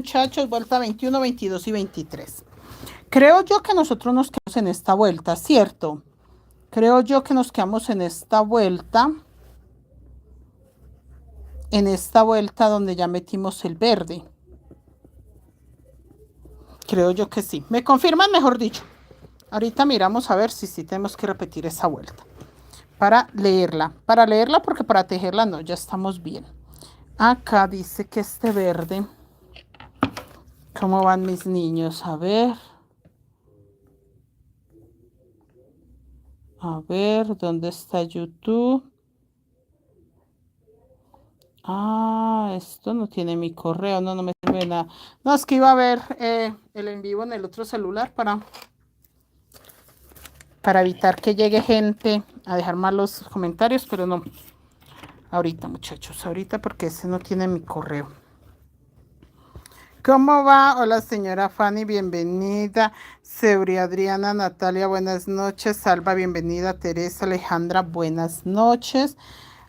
Muchachos, vuelta 21, 22 y 23. Creo yo que nosotros nos quedamos en esta vuelta, ¿cierto? Creo yo que nos quedamos en esta vuelta donde ya metimos el verde. Creo yo que sí. ¿Me confirman, mejor dicho? Ahorita miramos a ver si sí tenemos que repetir esa vuelta. Para leerla porque para tejerla no, ya estamos bien. Acá dice que este verde, ¿cómo van mis niños? A ver, ¿dónde está YouTube? Ah, esto no tiene mi correo, no me sirve nada. No, es que iba a ver el en vivo en el otro celular para evitar que llegue gente a dejar malos comentarios, pero no. Ahorita, muchachos, ahorita porque ese no tiene mi correo. ¿Cómo va? Hola, señora Fanny, bienvenida. Seuri Adriana, Natalia, buenas noches. Salva, bienvenida. Teresa, Alejandra, buenas noches.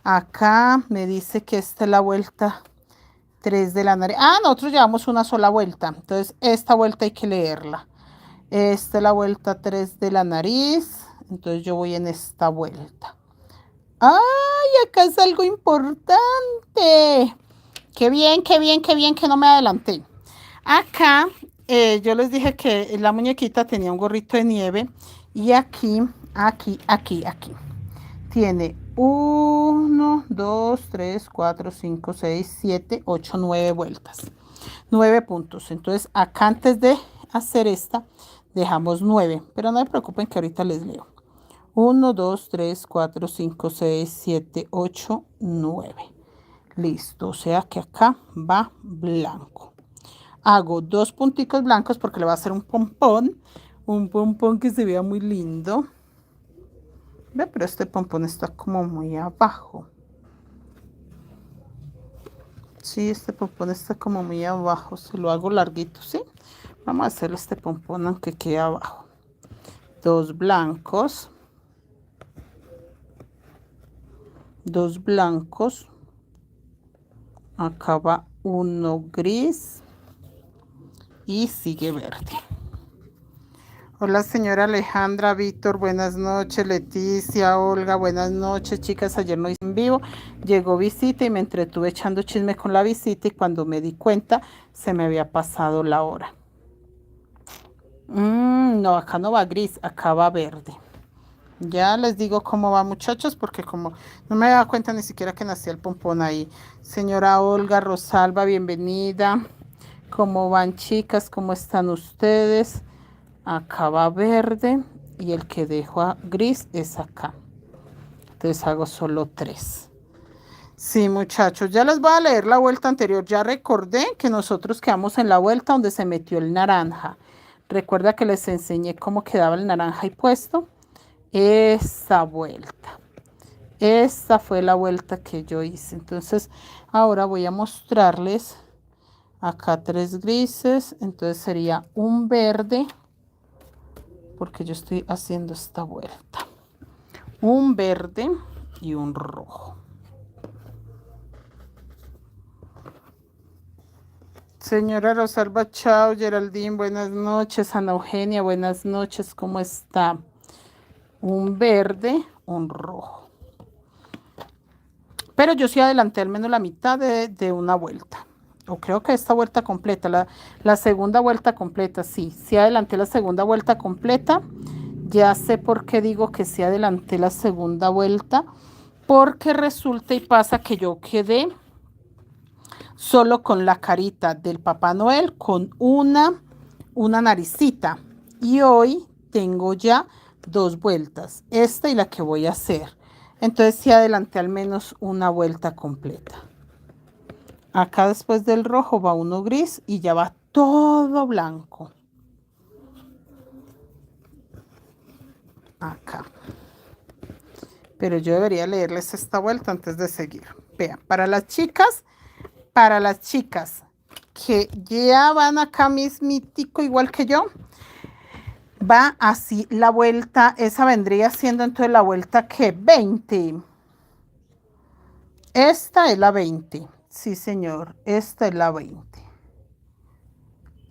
Acá me dice que esta es la vuelta 3 de la nariz. Ah, nosotros llevamos una sola vuelta. Entonces, esta vuelta hay que leerla. Esta es la vuelta 3 de la nariz. Entonces, yo voy en esta vuelta. ¡Ay! Acá es algo importante. Qué bien, qué bien, qué bien que no me adelanté. Acá yo les dije que la muñequita tenía un gorrito de nieve. Y aquí tiene 1, 2, 3, 4, 5, 6, 7, 8, 9 vueltas. 9 puntos. Entonces, acá antes de hacer esta, dejamos 9. Pero no se preocupen que ahorita les leo. 1, 2, 3, 4, 5, 6, 7, 8, 9. Listo. O sea que acá va blanco. Hago 2 punticos blancos porque le va a hacer un pompón. Un pompón que se vea muy lindo. Ve, pero este pompón está como muy abajo. Sí, este pompón está como muy abajo. Se lo hago larguito, ¿sí? Vamos a hacer este pompón aunque quede abajo. 2 blancos. 2 blancos. Acá va uno gris. Y sigue verde. Hola, señora Alejandra, Víctor, buenas noches. Leticia, Olga, buenas noches. Chicas, ayer no hice en vivo. Llegó visita y me entretuve echando chisme con la visita y cuando me di cuenta se me había pasado la hora. No, acá no va gris, acá va verde. Ya les digo cómo va, muchachos, porque como no me daba cuenta ni siquiera que nacía el pompón ahí. Señora Olga, Rosalba, bienvenida. ¿Cómo van, chicas? ¿Cómo están ustedes? Acá va verde y el que dejo a gris es acá. Entonces hago solo 3. Sí, muchachos, ya les voy a leer la vuelta anterior. Ya recordé que nosotros quedamos en la vuelta donde se metió el naranja. Recuerda que les enseñé cómo quedaba el naranja ahí puesto. Esa vuelta. Esta fue la vuelta que yo hice. Entonces, ahora voy a mostrarles acá 3 grises. Entonces sería un verde, porque yo estoy haciendo esta vuelta. Un verde y un rojo. Señora Rosalba, chao. Geraldine, buenas noches. Ana Eugenia, buenas noches. ¿Cómo está? Un verde, un rojo. Pero yo sí adelanté al menos la mitad de una vuelta. O creo que esta vuelta completa, la segunda vuelta completa, sí. Sí adelanté la segunda vuelta completa. Ya sé por qué digo que sí adelanté la segunda vuelta. Porque resulta y pasa que yo quedé solo con la carita del Papá Noel, con una naricita. Y hoy tengo ya 2 vueltas, esta y la que voy a hacer. Entonces sí adelanté al menos una vuelta completa. Acá después del rojo va uno gris y ya va todo blanco. Acá. Pero yo debería leerles esta vuelta antes de seguir. Vean, para las chicas que ya van acá mismitico igual que yo, va así la vuelta, esa vendría siendo entonces la vuelta que 20. Esta es la 20. Sí, señor, esta es la 20.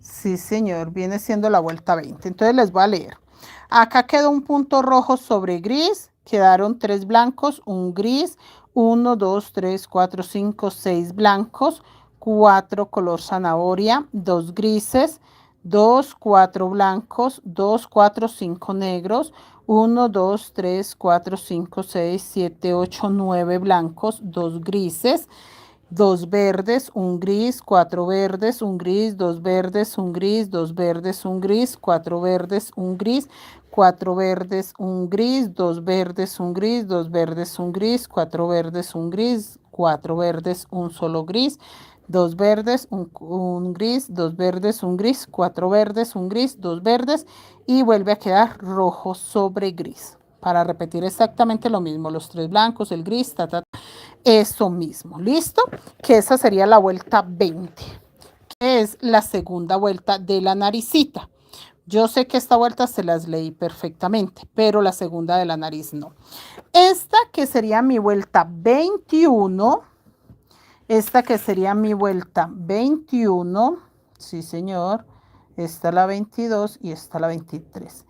Sí, señor, viene siendo la vuelta 20. Entonces les voy a leer. Acá quedó un punto rojo sobre gris, quedaron 3 blancos, un gris, 1, 2, 3, 4, 5, 6 blancos, 4 color zanahoria, 2 grises, 2, 4 blancos, 2, 4, 5 negros, 1, 2, 3, 4, 5, 6, 7, 8, 9 blancos, 2 grises, 2 verdes, un gris, 4 verdes, un gris, 2 verdes, un gris, 2 verdes, un gris, 4 verdes, un gris, 4 verdes, un gris, 2 verdes, un gris, 2 verdes, un gris, 4 verdes, un gris, 4 verdes, un solo gris, 2 verdes, un gris, 2 verdes, un gris, 4 verdes, un gris, 2 verdes y vuelve a quedar rojo sobre gris. Para repetir exactamente lo mismo, los 3 blancos, el gris, eso mismo, ¿listo? Que esa sería la vuelta 20, que es la segunda vuelta de la naricita. Yo sé que esta vuelta se las leí perfectamente, pero la segunda de la nariz no. Esta que sería mi vuelta 21, esta que sería mi vuelta 21, sí señor, esta la 22 y esta la 23.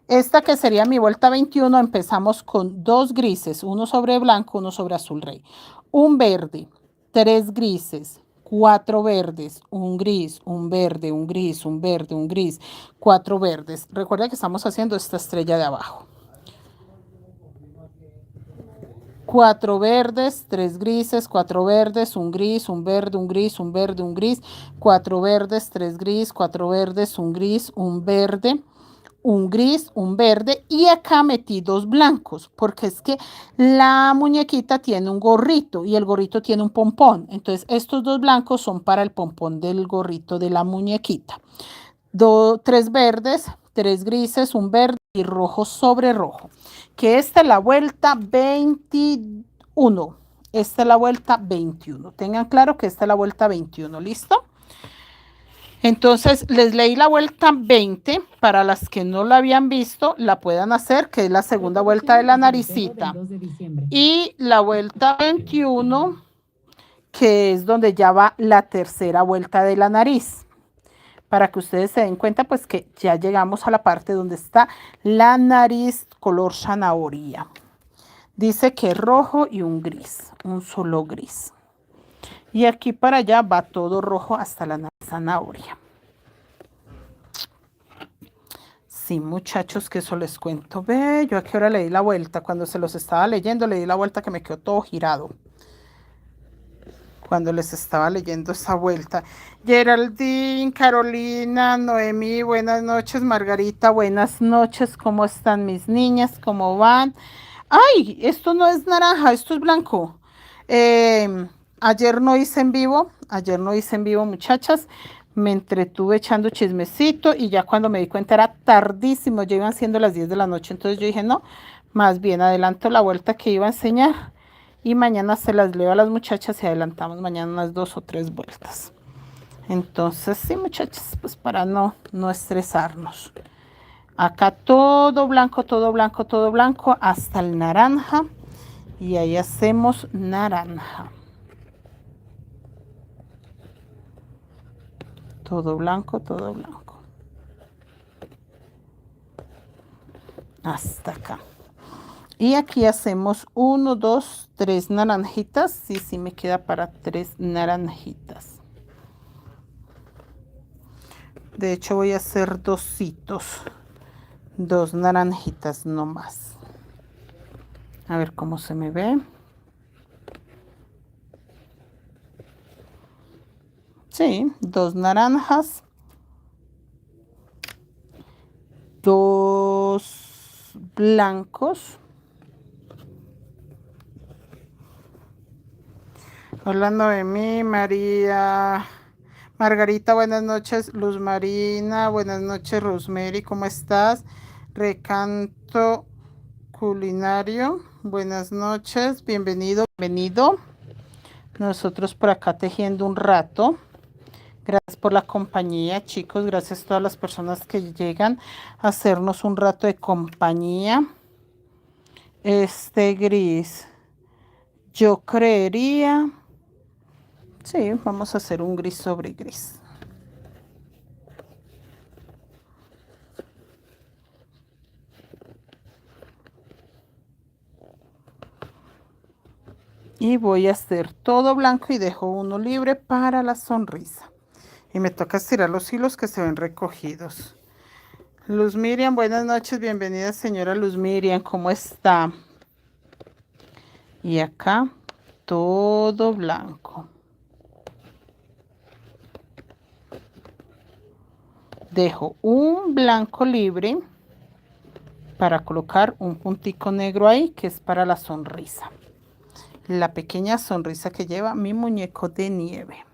Esta que sería mi vuelta 21, empezamos con 2 grises, uno sobre blanco, uno sobre azul rey. Un verde, 3 grises, 4 verdes, un gris, un verde, un gris, un verde, un gris, 4 verdes. Recuerda que estamos haciendo esta estrella de abajo. 4 verdes, 3 grises, 4 verdes, un gris, un verde, un gris, un verde, un gris, 4 verdes, 3 gris, 4 verdes, un gris, un verde, un gris, un verde y acá metí 2 blancos porque es que la muñequita tiene un gorrito y el gorrito tiene un pompón. Entonces estos 2 blancos son para el pompón del gorrito de la muñequita. 3 verdes, 3 grises, un verde y rojo sobre rojo. Que esta es la vuelta 21. Esta es la vuelta 21. Tengan claro que esta es la vuelta 21. ¿Listo? Entonces, les leí la vuelta 20, para las que no la habían visto, la puedan hacer, que es la segunda vuelta de la naricita. Y la vuelta 21, que es donde ya va la tercera vuelta de la nariz. Para que ustedes se den cuenta, pues que ya llegamos a la parte donde está la nariz color zanahoria. Dice que rojo y un gris, un solo gris. Y aquí para allá va todo rojo hasta la nariz zanahoria. Sí, muchachos, que eso les cuento. Ve, yo a qué hora le di la vuelta. Cuando se los estaba leyendo, le di la vuelta que me quedó todo girado. Cuando les estaba leyendo esa vuelta. Geraldine, Carolina, Noemí, buenas noches. Margarita, buenas noches. ¿Cómo están mis niñas? ¿Cómo van? ¡Ay! Esto no es naranja, esto es blanco. Ayer no hice en vivo. Ayer no hice en vivo, muchachas. Me entretuve echando chismecito y ya cuando me di cuenta era tardísimo, ya iban siendo las 10 de la noche, entonces yo dije, no, más bien adelanto la vuelta que iba a enseñar y mañana se las leo a las muchachas y adelantamos mañana unas 2 o 3 vueltas. Entonces, sí, muchachas, pues para no estresarnos. Acá todo blanco, todo blanco, todo blanco, hasta el naranja y ahí hacemos naranja. Todo blanco, todo blanco. Hasta acá. Y aquí hacemos 1, 2, 3 naranjitas. Sí, sí me queda para 3 naranjitas. De hecho voy a hacer 2 hitos. 2 naranjitas nomás. A ver cómo se me ve. Sí, 2 naranjas. 2 blancos. Hola Noemí, María, Margarita, buenas noches. Luz Marina, buenas noches. Rosemary, ¿cómo estás? Recanto Culinario, buenas noches. Bienvenido, bienvenido. Nosotros por acá tejiendo un rato. Gracias por la compañía, chicos. Gracias a todas las personas que llegan a hacernos un rato de compañía. Este gris, yo creería, sí, vamos a hacer un gris sobre gris. Y voy a hacer todo blanco y dejo uno libre para la sonrisa. Y me toca estirar los hilos que se ven recogidos. Luz Miriam, buenas noches, bienvenida señora Luz Miriam, ¿cómo está? Y acá todo blanco. Dejo un blanco libre para colocar un puntico negro ahí que es para la sonrisa. La pequeña sonrisa que lleva mi muñeco de nieve.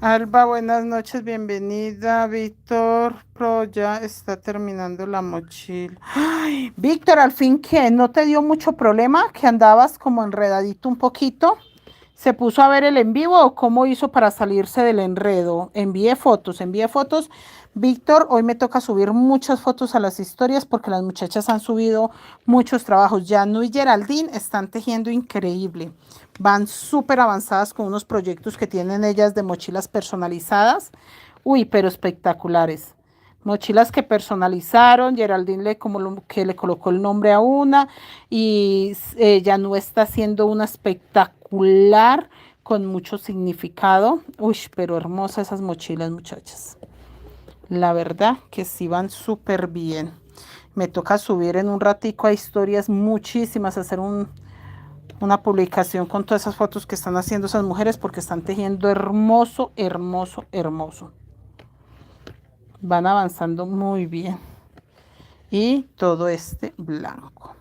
Alba, buenas noches, bienvenida. Víctor, Pro ya está terminando la mochila. Ay, Víctor, al fin que no te dio mucho problema, que andabas como enredadito un poquito. ¿Se puso a ver el en vivo o cómo hizo para salirse del enredo? Envié fotos, envié fotos. Víctor, hoy me toca subir muchas fotos a las historias porque las muchachas han subido muchos trabajos. Janu y Geraldine están tejiendo increíble. Van súper avanzadas con unos proyectos que tienen ellas de mochilas personalizadas. Uy, pero espectaculares. Mochilas que personalizaron, Geraldine que le colocó el nombre a una y Janu está haciendo una espectacular con mucho significado. Uy, pero hermosas esas mochilas, muchachas. La verdad que sí van súper bien. Me toca subir en un ratico a historias muchísimas, hacer una publicación con todas esas fotos que están haciendo esas mujeres porque están tejiendo hermoso, hermoso, hermoso. Van avanzando muy bien. Y todo este blanco.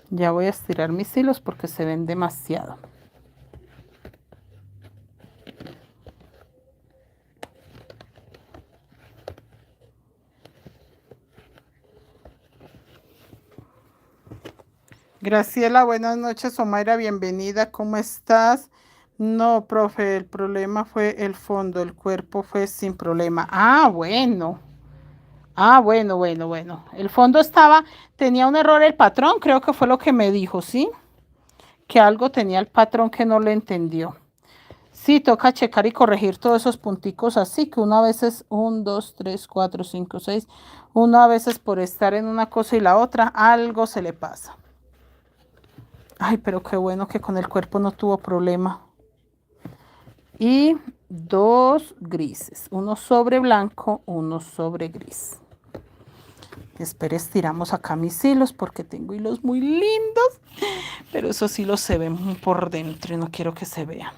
Ya voy a estirar mis hilos porque se ven demasiado. Graciela, buenas noches. Omaira, bienvenida. ¿Cómo estás? No, profe, el problema fue el fondo, el cuerpo fue sin problema. Ah, bueno. Ah, bueno, bueno, bueno. El fondo tenía un error el patrón, creo que fue lo que me dijo, ¿sí? Que algo tenía el patrón que no le entendió. Sí, toca checar y corregir todos esos punticos así, que uno a veces, 1, 2, 3, 4, 5, 6, uno a veces por estar en una cosa y la otra, algo se le pasa. Ay, pero qué bueno que con el cuerpo no tuvo problema. Y 2 grises, uno sobre blanco, uno sobre gris. Espera, estiramos acá mis hilos porque tengo hilos muy lindos, pero esos hilos se ven por dentro y no quiero que se vean.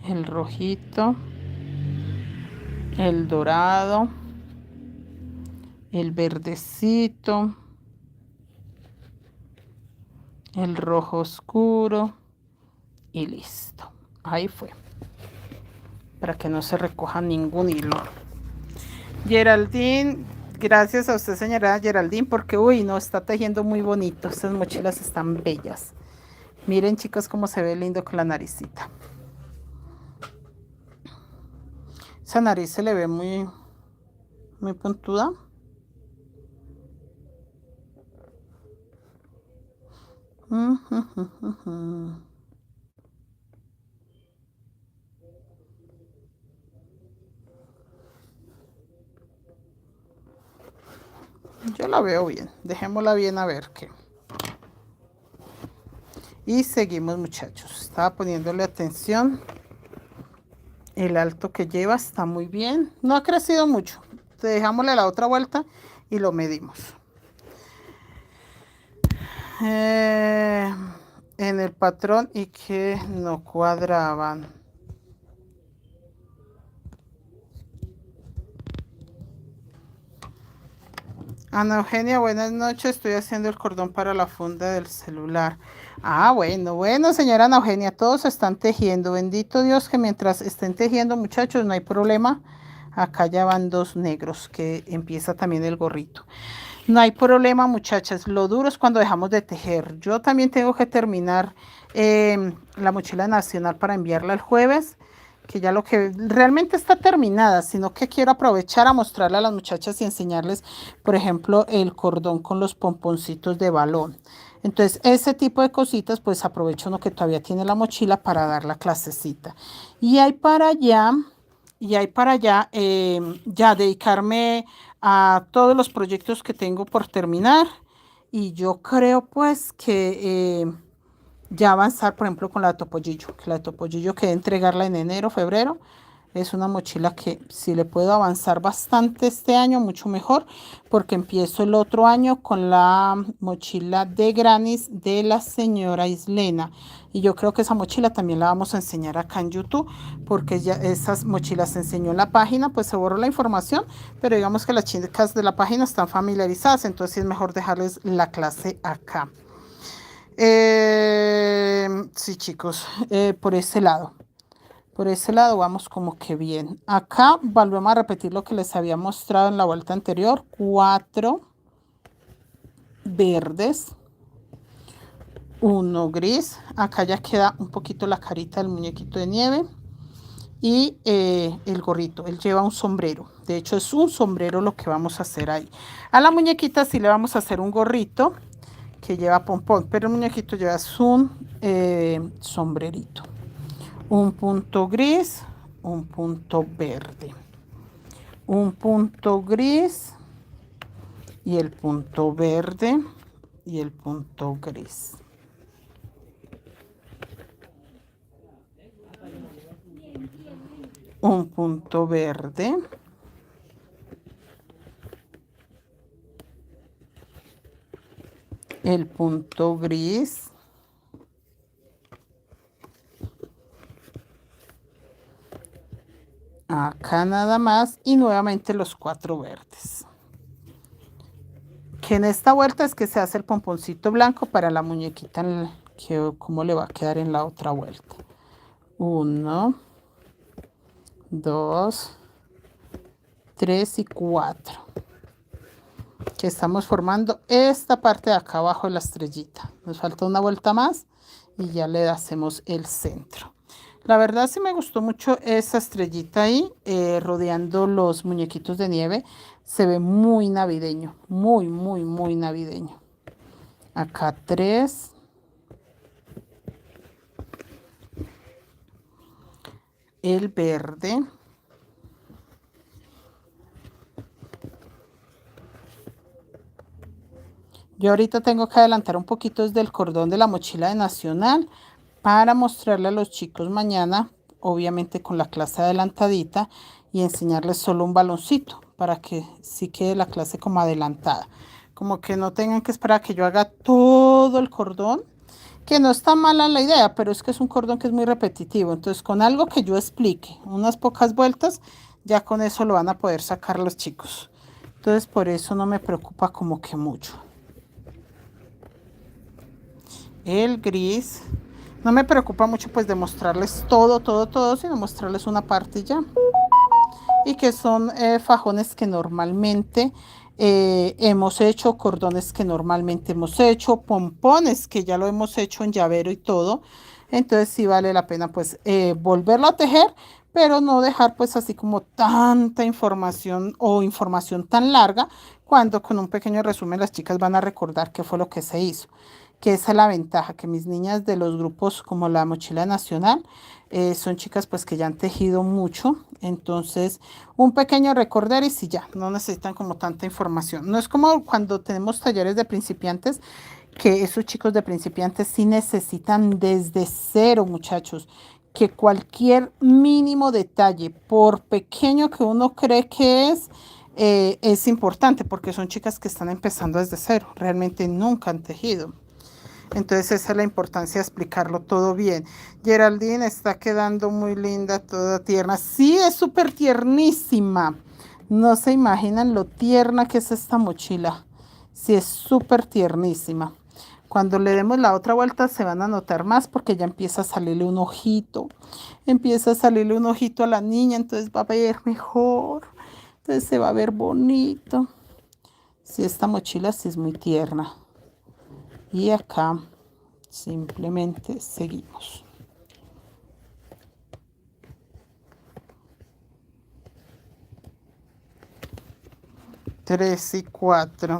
El rojito, el dorado, el verdecito, el rojo oscuro y listo. Ahí fue. Para que no se recoja ningún hilo. Geraldine, gracias a usted, señora Geraldine, porque uy, no, está tejiendo muy bonito. Estas mochilas están bellas. Miren, chicos, cómo se ve lindo con la naricita. Esa nariz se le ve muy puntuda. Yo la veo bien. Dejémosla bien a ver qué. Y seguimos, muchachos. Estaba poniéndole atención. El alto que lleva está muy bien. No ha crecido mucho. Dejámosle la otra vuelta y lo medimos. En el patrón y que no cuadraban. Ana Eugenia, buenas noches. Estoy haciendo el cordón para la funda del celular. Ah, bueno, bueno, señora Ana Eugenia, todos están tejiendo. Bendito Dios que mientras estén tejiendo, muchachos, no hay problema. Acá ya van 2 negros, que empieza también el gorrito. No hay problema, muchachas. Lo duro es cuando dejamos de tejer. Yo también tengo que terminar la mochila nacional para enviarla el jueves. que ya lo que realmente está terminada, sino que quiero aprovechar a mostrarle a las muchachas y enseñarles, por ejemplo, el cordón con los pomponcitos de balón. Entonces, ese tipo de cositas, pues aprovecho uno que todavía tiene la mochila para dar la clasecita. Y hay para allá, ya dedicarme a todos los proyectos que tengo por terminar. Y yo creo pues que ya avanzar, por ejemplo, con la de Topollillo, que la de Topollillo que entregarla en enero, febrero. Es una mochila que si le puedo avanzar bastante este año, mucho mejor, porque empiezo el otro año con la mochila de Granis de la señora Islena. Y yo creo que esa mochila también la vamos a enseñar acá en YouTube, porque ya esas mochilas se enseñó en la página, pues se borró la información, pero digamos que las chicas de la página están familiarizadas, entonces es mejor dejarles la clase acá. Sí, chicos, por ese lado. Por ese lado vamos como que bien. Acá volvemos a repetir lo que les había mostrado en la vuelta anterior. 4 verdes, 1 gris. Acá ya queda un poquito la carita del muñequito de nieve. Y el gorrito, él lleva un sombrero. De hecho es un sombrero lo que vamos a hacer ahí. A la muñequita sí le vamos a hacer un gorrito que lleva pompón, pero el muñequito lleva un sombrerito. Un punto gris, un punto verde, un punto gris y el punto verde y el punto gris. Un punto verde, el punto gris, acá nada más y nuevamente los 4 verdes. Que en esta vuelta es que se hace el pomponcito blanco para la muñequita, que cómo le va a quedar en la otra vuelta. 1, 2, 3 y 4. Que estamos formando esta parte de acá abajo de la estrellita. Nos falta una vuelta más y ya le hacemos el centro. La verdad sí me gustó mucho esa estrellita ahí, rodeando los muñequitos de nieve. Se ve muy navideño, muy, muy, muy navideño. Acá 3. El verde. Yo ahorita tengo que adelantar un poquito desde el cordón de la mochila de Nacional para mostrarle a los chicos mañana, obviamente con la clase adelantadita, y enseñarles solo un baloncito para que sí quede la clase como adelantada. Como que no tengan que esperar a que yo haga todo el cordón, que no está mala la idea, pero es que es un cordón que es muy repetitivo. Entonces con algo que yo explique, unas pocas vueltas, ya con eso lo van a poder sacar los chicos. Entonces por eso no me preocupa como que mucho. El gris, no me preocupa mucho pues de mostrarles todo, sino mostrarles una parte ya. Y que son fajones que normalmente hemos hecho, cordones que normalmente hemos hecho, pompones que ya lo hemos hecho en llavero y todo. Entonces sí vale la pena pues volverlo a tejer, pero no dejar pues así como tanta información o información tan larga, cuando con un pequeño resumen las chicas van a recordar qué fue lo que se hizo. Que esa es la ventaja, que mis niñas de los grupos como la Mochila Nacional son chicas pues que ya han tejido mucho, entonces un pequeño recorder y si ya, no necesitan como tanta información. No es como cuando tenemos talleres de principiantes, que esos chicos de principiantes sí necesitan desde cero, muchachos, que cualquier mínimo detalle, por pequeño que uno cree que es importante, porque son chicas que están empezando desde cero, realmente nunca han tejido. Entonces esa es la importancia de explicarlo todo bien. Geraldine está quedando muy linda, toda tierna. Sí, es súper tiernísima. No se imaginan lo tierna que es esta mochila. Sí, es súper tiernísima. Cuando le demos la otra vuelta se van a notar más porque ya empieza a salirle un ojito. Empieza a salirle un ojito a la niña, entonces va a ver mejor. Entonces se va a ver bonito. Sí, esta mochila sí es muy tierna. Y acá simplemente seguimos. 3 y 4.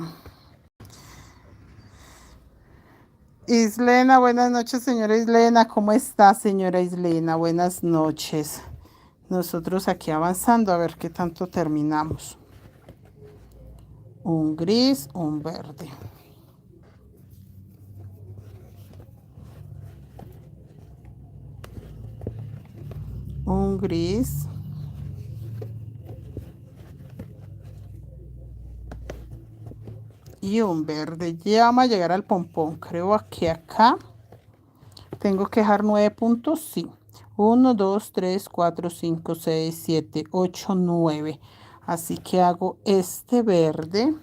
Islena, buenas noches, señora Islena. ¿Cómo está, señora Islena? Buenas noches. Nosotros aquí avanzando a ver qué tanto terminamos. Un gris, un verde. Un gris. Y un verde. Ya vamos a llegar al pompón. Creo que acá tengo que dejar 9 puntos. Sí. 1, 2, 3, 4, 5, 6, 7, 8, 9. Así que hago este verde.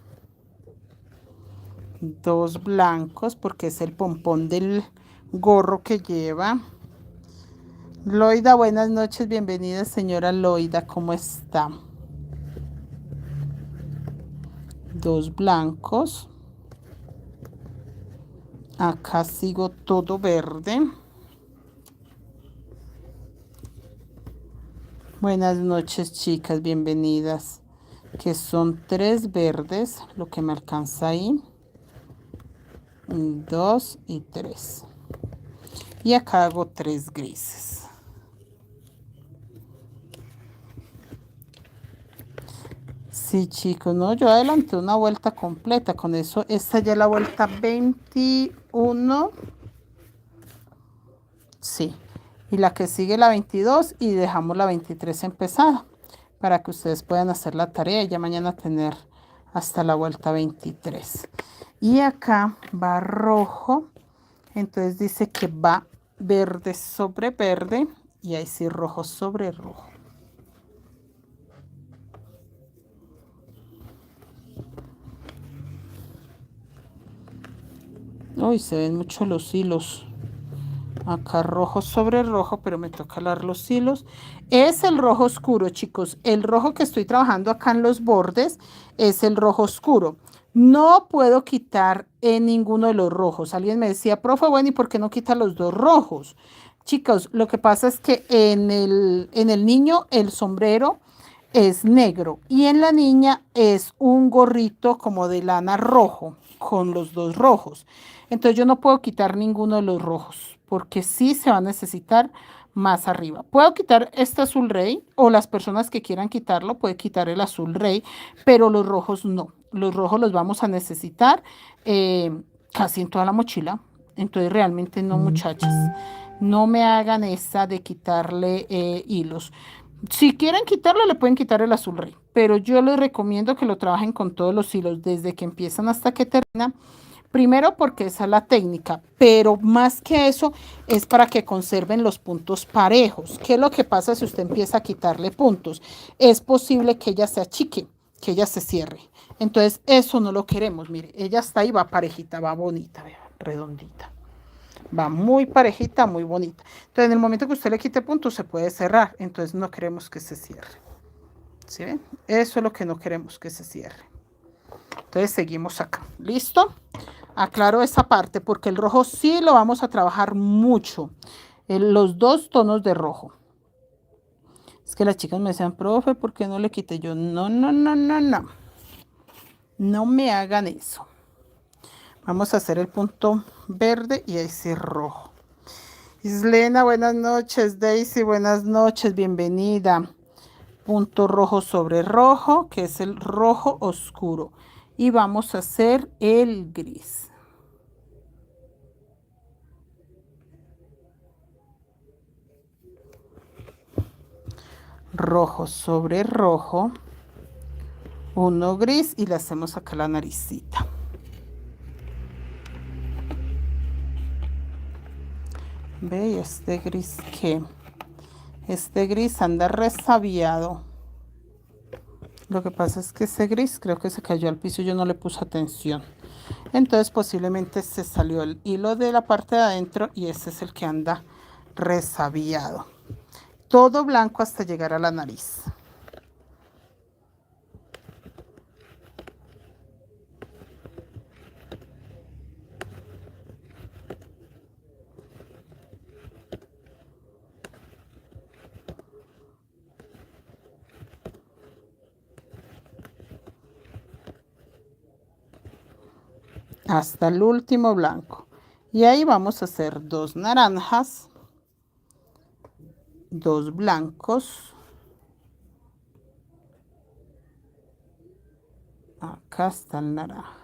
2 blancos porque es el pompón del gorro que lleva. Loida, buenas noches. Bienvenida, señora Loida. ¿Cómo está? 2 blancos. Acá sigo todo verde. Buenas noches, chicas, bienvenidas. Que son 3 verdes, lo que me alcanza ahí. 2 y 3. Y acá hago 3 grises. Sí, chicos, no, yo adelanté una vuelta completa. Con eso, esta ya es la vuelta 21. Sí. Y la que sigue la 22 y dejamos la 23 empezada para que ustedes puedan hacer la tarea y ya mañana tener hasta la vuelta 23. Y acá va rojo, entonces dice que va verde sobre verde y ahí sí rojo sobre rojo. Uy, se ven mucho los hilos. Acá rojo sobre rojo, pero me toca alar los hilos. Es el rojo oscuro, chicos. El rojo que estoy trabajando acá en los bordes es el rojo oscuro. No puedo quitar en ninguno de los rojos. Alguien me decía, profe, bueno, ¿y por qué no quita los 2 rojos? Chicos, lo que pasa es que en el niño el sombrero es negro y en la niña es un gorrito como de lana rojo con los 2 rojos. Entonces yo no puedo quitar ninguno de los rojos porque sí se va a necesitar más arriba. Puedo quitar este azul rey o las personas que quieran quitarlo pueden quitar el azul rey, pero los rojos no. Los rojos los vamos a necesitar casi en toda la mochila. Entonces realmente no, muchachas. No me hagan esa de quitarle hilos. Si quieren quitarlo, le pueden quitar el azul rey, pero yo les recomiendo que lo trabajen con todos los hilos, desde que empiezan hasta que terminan. Primero porque esa es la técnica, pero más que eso es para que conserven los puntos parejos. ¿Qué es lo que pasa si usted empieza a quitarle puntos? Es posible que ella se achique, que ella se cierre. Entonces eso no lo queremos. Mire, ella está ahí, va parejita, va bonita, vean, redondita. Va muy parejita, muy bonita. Entonces, en el momento que usted le quite puntos, se puede cerrar. Entonces, no queremos que se cierre. ¿Sí ven? Eso es lo que no queremos que se cierre. Entonces, seguimos acá. ¿Listo? Aclaro esa parte porque el rojo sí lo vamos a trabajar mucho. Los 2 tonos de rojo. Es que las chicas me decían, profe, ¿por qué no le quité? Yo, no, no, no, no, no. No me hagan eso. Vamos a hacer el punto verde y ese rojo. Islena, buenas noches. Daisy, buenas noches. Bienvenida. Punto rojo sobre rojo, que es el rojo oscuro. Y vamos a hacer el gris. Rojo sobre rojo. Uno gris y le hacemos acá la naricita. Ve, este gris que este gris anda resabiado. Lo que pasa es que ese gris creo que se cayó al piso y yo no le puse atención. Entonces posiblemente se salió el hilo de la parte de adentro y ese es el que anda resabiado. Todo blanco hasta llegar a la nariz. hasta el último blanco. Y ahí vamos a hacer 2 naranjas, 2 blancos. Acá está el naranja.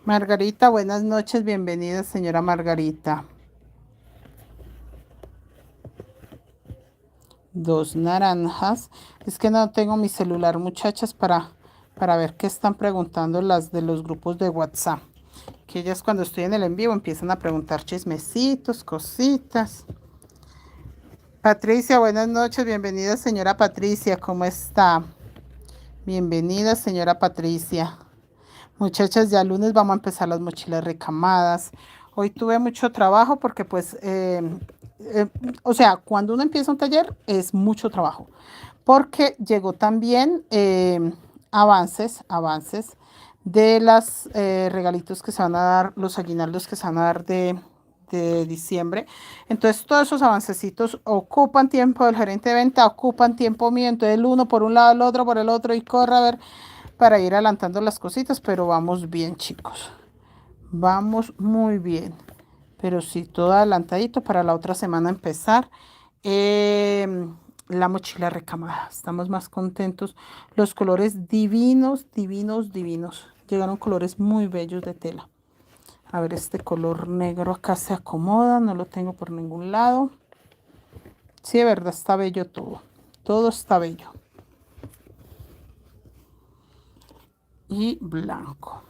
Margarita, buenas noches, bienvenida, señora Margarita. 2 naranjas. Es que no tengo mi celular, muchachas, para ver qué están preguntando las de los grupos de WhatsApp. Que ellas cuando estoy en el en vivo empiezan a preguntar chismecitos, cositas. Patricia, buenas noches, bienvenida, señora Patricia, ¿cómo está? Bienvenida, señora Patricia. Muchachas, ya lunes vamos a empezar las mochilas recamadas. Hoy tuve mucho trabajo porque pues, o sea, cuando uno empieza un taller es mucho trabajo. Porque llegó también avances de los regalitos que se van a dar, los aguinaldos que se van a dar de diciembre. Entonces todos esos avancecitos ocupan tiempo del gerente de venta, ocupan tiempo mío. Entonces el uno por un lado, el otro por el otro y corre a ver para ir adelantando las cositas, pero vamos bien, chicos. Vamos muy bien. Pero sí, todo adelantadito para la otra semana empezar la mochila recamada. Estamos más contentos. Los colores divinos, divinos, divinos. Llegaron colores muy bellos de tela. A ver, este color negro acá se acomoda. No lo tengo por ningún lado. Sí, de verdad está bello todo. Todo está bello. Y blanco.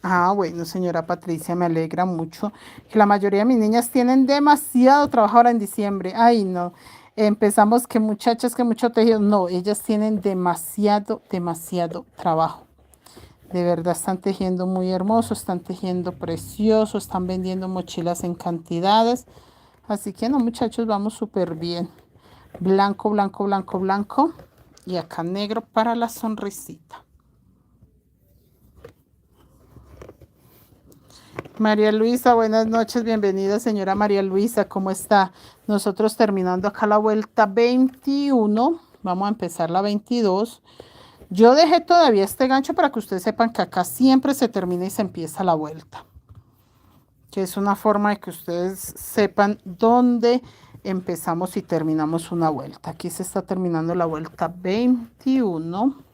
Ah, bueno, señora Patricia, me alegra mucho que la mayoría de mis niñas tienen demasiado trabajo ahora en diciembre. Ay, no. Empezamos que muchachas, que mucho tejido. No, ellas tienen demasiado, demasiado trabajo. De verdad están tejiendo muy hermoso, están tejiendo precioso, están vendiendo mochilas en cantidades. Así que no, muchachos, vamos súper bien. Blanco, blanco, blanco, blanco. Y acá negro para la sonrisita. María Luisa, buenas noches, bienvenida señora María Luisa, ¿cómo está? Nosotros terminando acá la vuelta 21, vamos a empezar la 22. Yo dejé todavía este gancho para que ustedes sepan que acá siempre se termina y se empieza la vuelta. Que es una forma de que ustedes sepan dónde empezamos y terminamos una vuelta. Aquí se está terminando la vuelta 21.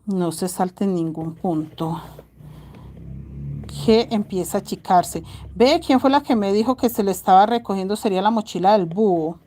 No se salte en ningún punto. Que empieza a achicarse. ¿Ve quién fue la que me dijo que se le estaba recogiendo? Sería la mochila del búho.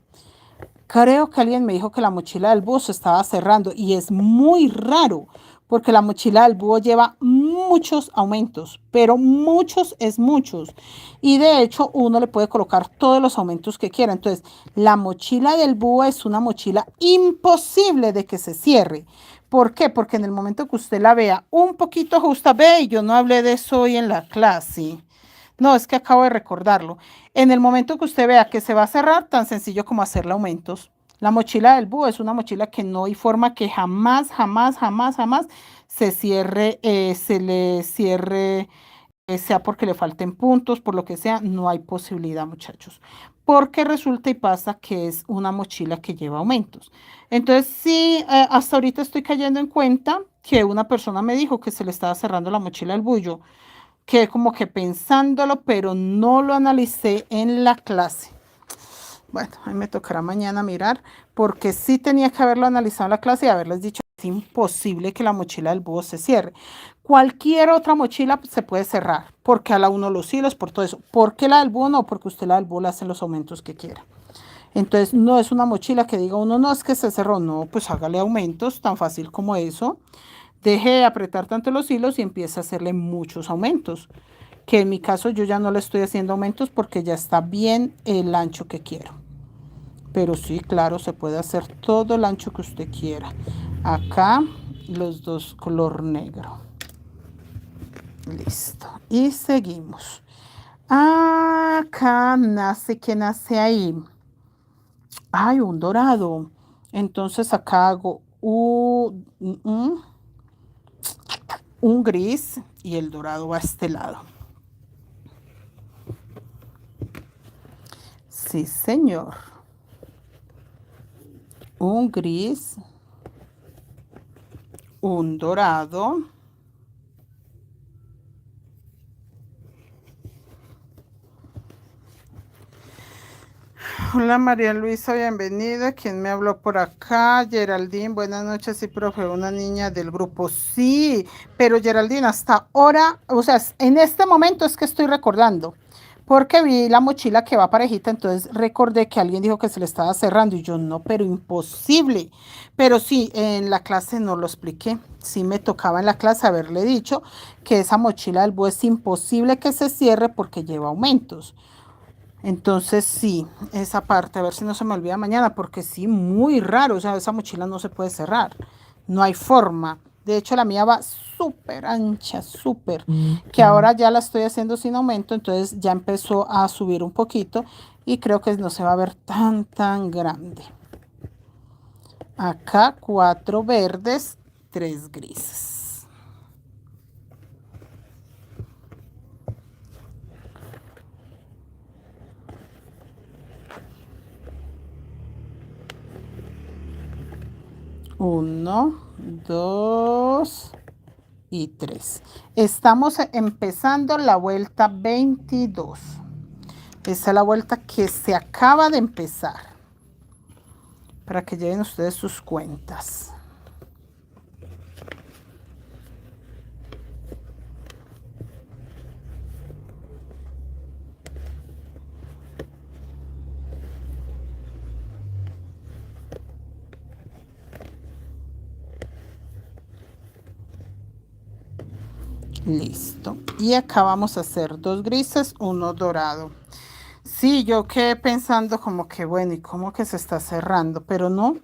Creo que alguien me dijo que la mochila del búho se estaba cerrando y es muy raro porque la mochila del búho lleva muchos aumentos, pero muchos es muchos. Y de hecho uno le puede colocar todos los aumentos que quiera. Entonces la mochila del búho es una mochila imposible de que se cierre. ¿Por qué? Porque en el momento que usted la vea un poquito justa, ve, y yo no hablé de eso hoy en la clase. No, es que acabo de recordarlo. En el momento que usted vea que se va a cerrar, tan sencillo como hacerle aumentos. La mochila del búho es una mochila que no hay forma que jamás, jamás, jamás, jamás se cierre, se le cierre, sea porque le falten puntos, por lo que sea, no hay posibilidad, muchachos. Porque resulta y pasa que es una mochila que lleva aumentos. Entonces, sí, hasta ahorita estoy cayendo en cuenta que una persona me dijo que se le estaba cerrando la mochila del bullo. Quedé como que pensándolo, pero no lo analicé en la clase. Bueno, a mí me tocará mañana mirar, porque sí tenía que haberlo analizado en la clase y haberles dicho que es imposible que la mochila del búho se cierre. Cualquier otra mochila se puede cerrar, porque a la uno los hilos, por todo eso. ¿Por qué la del búho no? Porque usted la del búho le hace los aumentos que quiera. Entonces, no es una mochila que diga uno, no, es que se cerró. No, pues hágale aumentos, tan fácil como eso. Deje de apretar tanto los hilos y empiece a hacerle muchos aumentos. Que en mi caso yo ya no le estoy haciendo aumentos porque ya está bien el ancho que quiero. Pero sí, claro, se puede hacer todo el ancho que usted quiera. Acá los dos color negro. Listo. Y seguimos. Acá nace, ¿qué nace ahí? Ay, un dorado. Entonces acá hago un gris y el dorado va a este lado. Sí, señor. Un gris. Un dorado. Hola María Luisa, bienvenida. ¿Quién me habló por acá? Geraldine, buenas noches. Sí, profe, una niña del grupo. Sí, pero Geraldine, hasta ahora, o sea, en este momento es que estoy recordando, porque vi la mochila que va parejita, entonces recordé que alguien dijo que se le estaba cerrando y yo no, pero imposible. Pero sí, en la clase no lo expliqué. Sí me tocaba en la clase haberle dicho que esa mochila del búho es imposible que se cierre porque lleva aumentos. Entonces sí, esa parte, a ver si no se me olvida mañana, porque sí, muy raro, o sea, esa mochila no se puede cerrar, no hay forma. De hecho, la mía va súper ancha, súper, que ahora ya la estoy haciendo sin aumento, entonces ya empezó a subir un poquito y creo que no se va a ver tan grande. Acá 4 verdes, 3 grises. Uno, dos y 3. Estamos empezando la vuelta 22. Esa es la vuelta que se acaba de empezar. Para que lleven ustedes sus cuentas. Listo. Y acá vamos a hacer 2 grises, 1 dorado. Sí, yo quedé pensando como que bueno, y cómo que se está cerrando, pero no.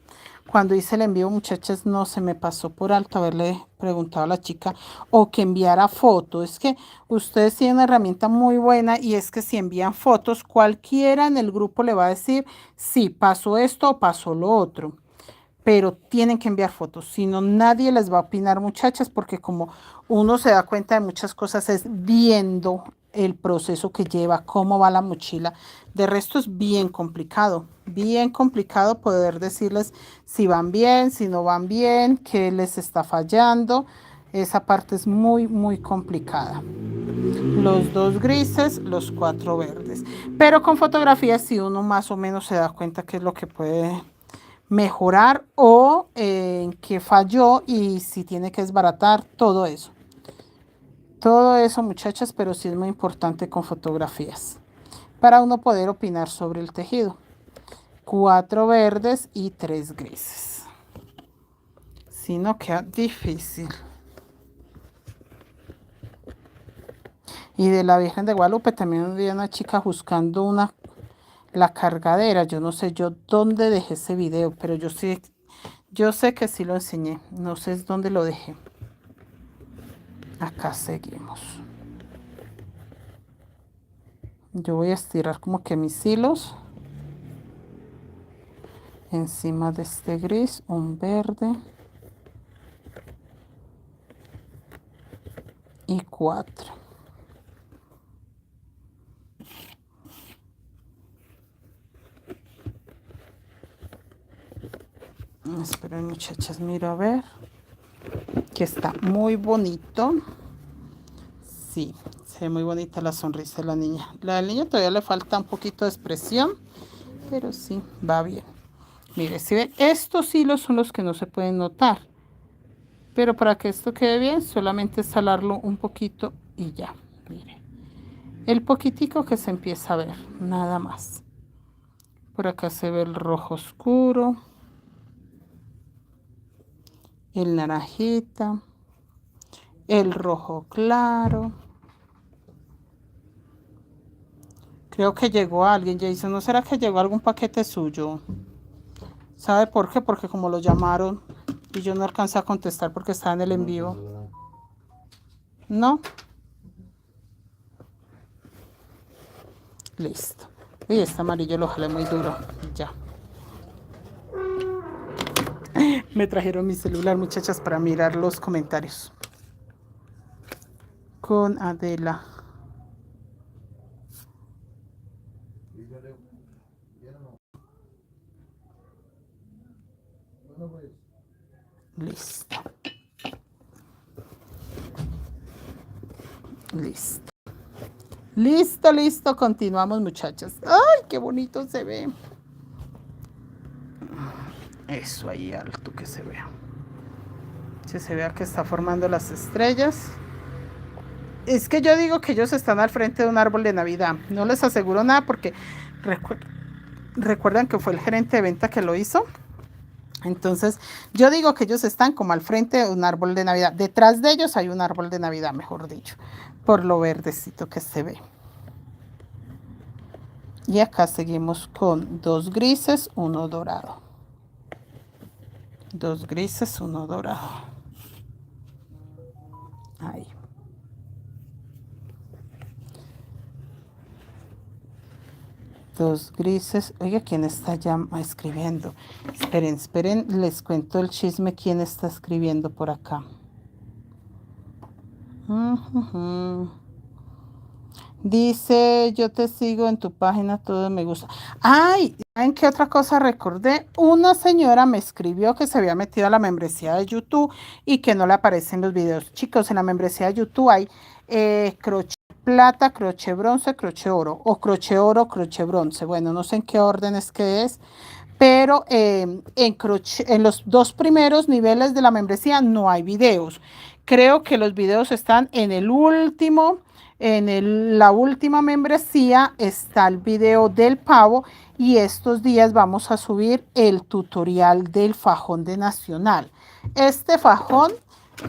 Cuando hice el envío, muchachas, no se me pasó por alto haberle preguntado a la chica o que enviara foto. Es que ustedes tienen una herramienta muy buena y es que si envían fotos, cualquiera en el grupo le va a decir si pasó esto o pasó lo otro, pero tienen que enviar fotos, si no nadie les va a opinar, muchachas, porque como uno se da cuenta de muchas cosas es viendo el proceso que lleva, cómo va la mochila. De resto es bien complicado poder decirles si van bien, si no van bien, qué les está fallando. Esa parte es muy complicada. Los 2 grises, los 4 verdes. Pero con fotografías si uno más o menos se da cuenta qué es lo que puede mejorar o en qué falló y si tiene que desbaratar, todo eso. Todo eso, muchachas, pero sí es muy importante con fotografías para uno poder opinar sobre el tejido. 4 verdes y 3 grises. Si no, queda difícil. Y de la Virgen de Guadalupe también vi una chica buscando la cargadera. Yo no sé yo dónde dejé ese video, pero yo sé que sí lo enseñé. No sé dónde lo dejé. Acá seguimos. Yo voy a estirar como que mis hilos encima de este gris, un verde y 4. Esperen, muchachas, miro a ver que está muy bonito. Sí, se ve muy bonita la sonrisa de la niña. La niña todavía le falta un poquito de expresión, pero sí, va bien. Mire, si ven, estos hilos son los que no se pueden notar. Pero para que esto quede bien, solamente salarlo un poquito y ya. Mire, el poquitico que se empieza a ver, nada más. Por acá se ve el rojo oscuro, el naranjita, el rojo claro. Creo que llegó alguien, Jason. ¿No será que llegó algún paquete suyo? ¿Sabe por qué? Porque como lo llamaron y yo no alcancé a contestar porque estaba en el en vivo. ¿No? Listo. Y este amarillo lo jalé muy duro. Ya. Me trajeron mi celular, muchachas, para mirar los comentarios. Con Adela. Listo. Listo. Listo, listo. Continuamos, muchachas. ¡Ay, qué bonito se ve! Eso ahí alto que se vea. Que se vea que está formando las estrellas. Es que yo digo que ellos están al frente de un árbol de Navidad. No les aseguro nada porque recuerdan que fue el gerente de venta que lo hizo. Entonces, yo digo que ellos están como al frente de un árbol de Navidad. Detrás de ellos hay un árbol de Navidad, mejor dicho, por lo verdecito que se ve. Y acá seguimos con 2 grises, 1 dorado. 2 grises, 1 dorado. Ahí. Dos grises. Oiga, ¿quién está ya escribiendo? Esperen, esperen, les cuento el chisme. ¿Quién está escribiendo por acá? Dice, yo te sigo en tu página, todo me gusta. Ay, ¿saben qué otra cosa recordé? Una señora me escribió que se había metido a la membresía de YouTube y que no le aparecen los videos. Chicos, en la membresía de YouTube hay crochet plata, crochet bronce, crochet oro, o crochet bronce. Bueno, no sé en qué orden es que es, pero en los 2 primeros niveles de la membresía no hay videos. Creo que los videos están en el último. La última membresía está el video del pavo y estos días vamos a subir el tutorial del fajón de Nacional. Este fajón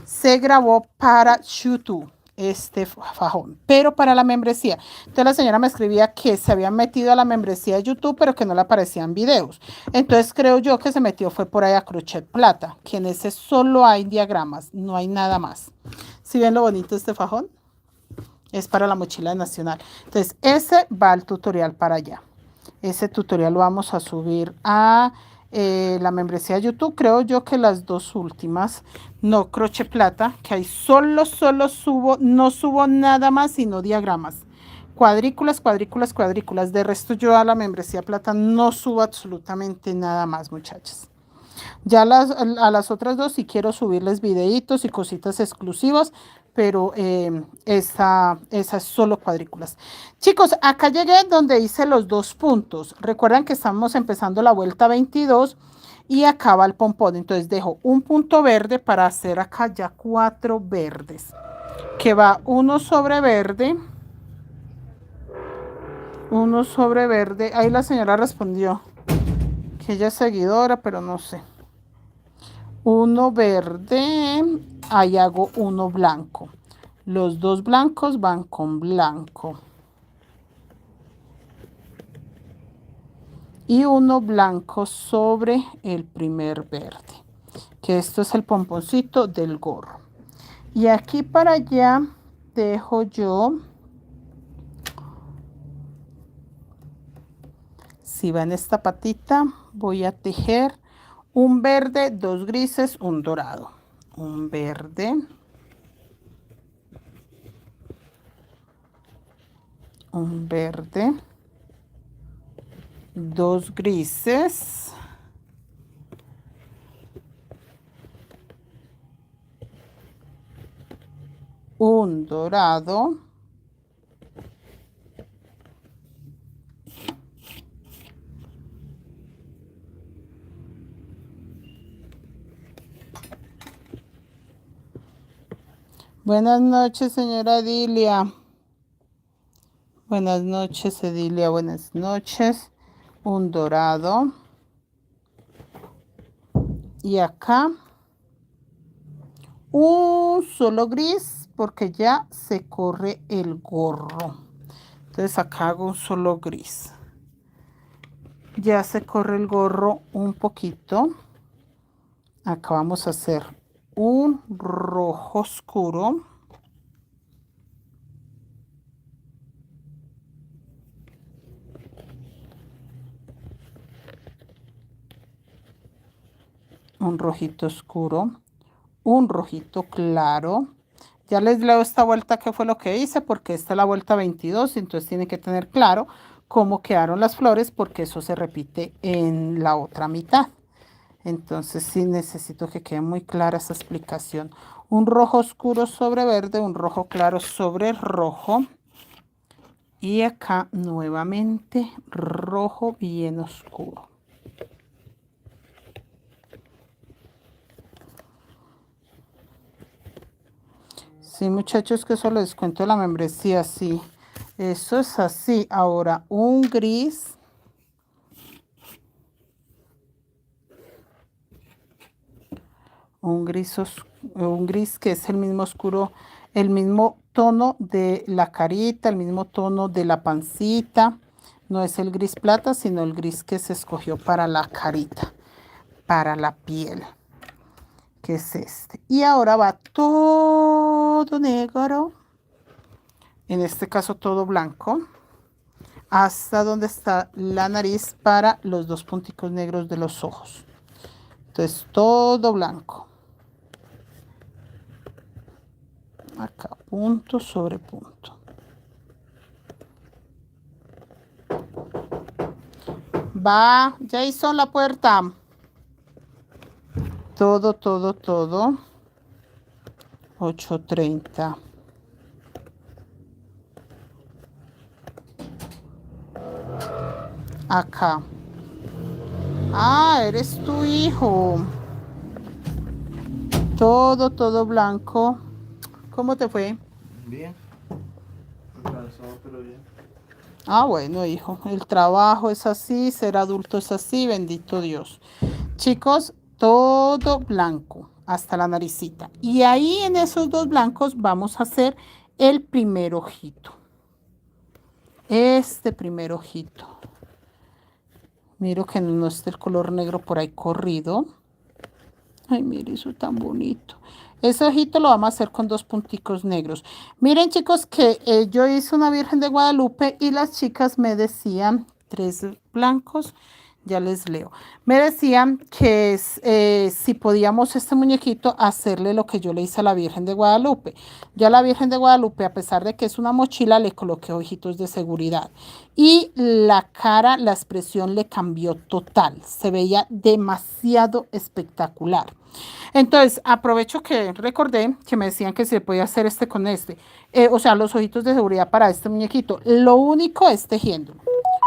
se grabó para YouTube, este fajón, pero para la membresía. Entonces la señora me escribía que se había metido a la membresía de YouTube, pero que no le aparecían videos. Entonces creo yo que se metió fue por ahí a crochet plata, que en ese solo hay diagramas, no hay nada más. ¿Sí ven lo bonito este fajón? Es para la mochila nacional. Entonces, ese va al tutorial para allá. Ese tutorial lo vamos a subir a la membresía de YouTube. Creo yo que las 2 últimas, no crochet plata, que ahí solo subo, no subo nada más sino diagramas. Cuadrículas, cuadrículas, cuadrículas. De resto yo a la membresía plata no subo absolutamente nada más, muchachas. Ya a las otras 2 sí quiero subirles videitos y cositas exclusivas, pero esa es solo cuadrículas. Chicos, acá llegué donde hice los 2 puntos. Recuerdan que estamos empezando la vuelta 22 y acaba el pompón. Entonces dejo un punto verde para hacer acá ya 4 verdes. Que va 1 sobre verde. 1 sobre verde. Ahí la señora respondió que ella es seguidora, pero no sé. 1 verde, ahí hago 1 blanco. Los 2 blancos van con blanco. Y 1 blanco sobre el primer verde. Que esto es el pomponcito del gorro. Y aquí para allá dejo yo, si va en esta patita, voy a tejer un verde, 2 grises, un dorado. Un verde. Un verde. 2 grises. Un dorado. Buenas noches, señora Dilia. Buenas noches, Edilia. Buenas noches. Un dorado. Y acá un solo gris porque ya se corre el gorro. Entonces acá hago un solo gris. Ya se corre el gorro un poquito. Acá vamos a hacer un rojo oscuro. Un rojito oscuro. Un rojito claro. Ya les leo esta vuelta que fue lo que hice porque esta es la vuelta 22. Entonces tienen que tener claro cómo quedaron las flores porque eso se repite en la otra mitad. Entonces sí necesito que quede muy clara esa explicación. Un rojo oscuro sobre verde, un rojo claro sobre rojo. Y acá nuevamente rojo bien oscuro. Sí, muchachos, que eso les cuento la membresía, sí. Eso es así. Ahora, un gris. Un gris que es el mismo oscuro, el mismo tono de la carita, el mismo tono de la pancita. No es el gris plata, sino el gris que se escogió para la carita, para la piel, que es este. Y ahora va todo negro, en este caso todo blanco, hasta donde está la nariz para los dos punticos negros de los ojos. Entonces todo blanco. Acá punto sobre punto. Va, ya hizo la puerta. Todo, todo, todo. 8:30. Acá. Ah, eres tu hijo. Todo, todo blanco. ¿Cómo te fue? Bien. Cansado, pero bien. Ah, bueno, hijo. El trabajo es así, ser adulto es así, bendito Dios. Chicos, todo blanco, hasta la naricita. Y ahí en esos dos blancos vamos a hacer el primer ojito. Este primer ojito. Miro que no esté el color negro por ahí corrido. Ay, mire, eso tan bonito. Ese ojito lo vamos a hacer con dos punticos negros. Miren, chicos, que yo hice una Virgen de Guadalupe y las chicas me decían, 3 blancos, ya les leo. Me decían que si podíamos este muñequito hacerle lo que yo le hice a la Virgen de Guadalupe. Yo a la Virgen de Guadalupe, a pesar de que es una mochila, le coloqué ojitos de seguridad. Y la cara, la expresión le cambió total. Se veía demasiado espectacular. Entonces, aprovecho que recordé que me decían que se podía hacer este con este. O sea, los ojitos de seguridad para este muñequito. Lo único es tejiendo.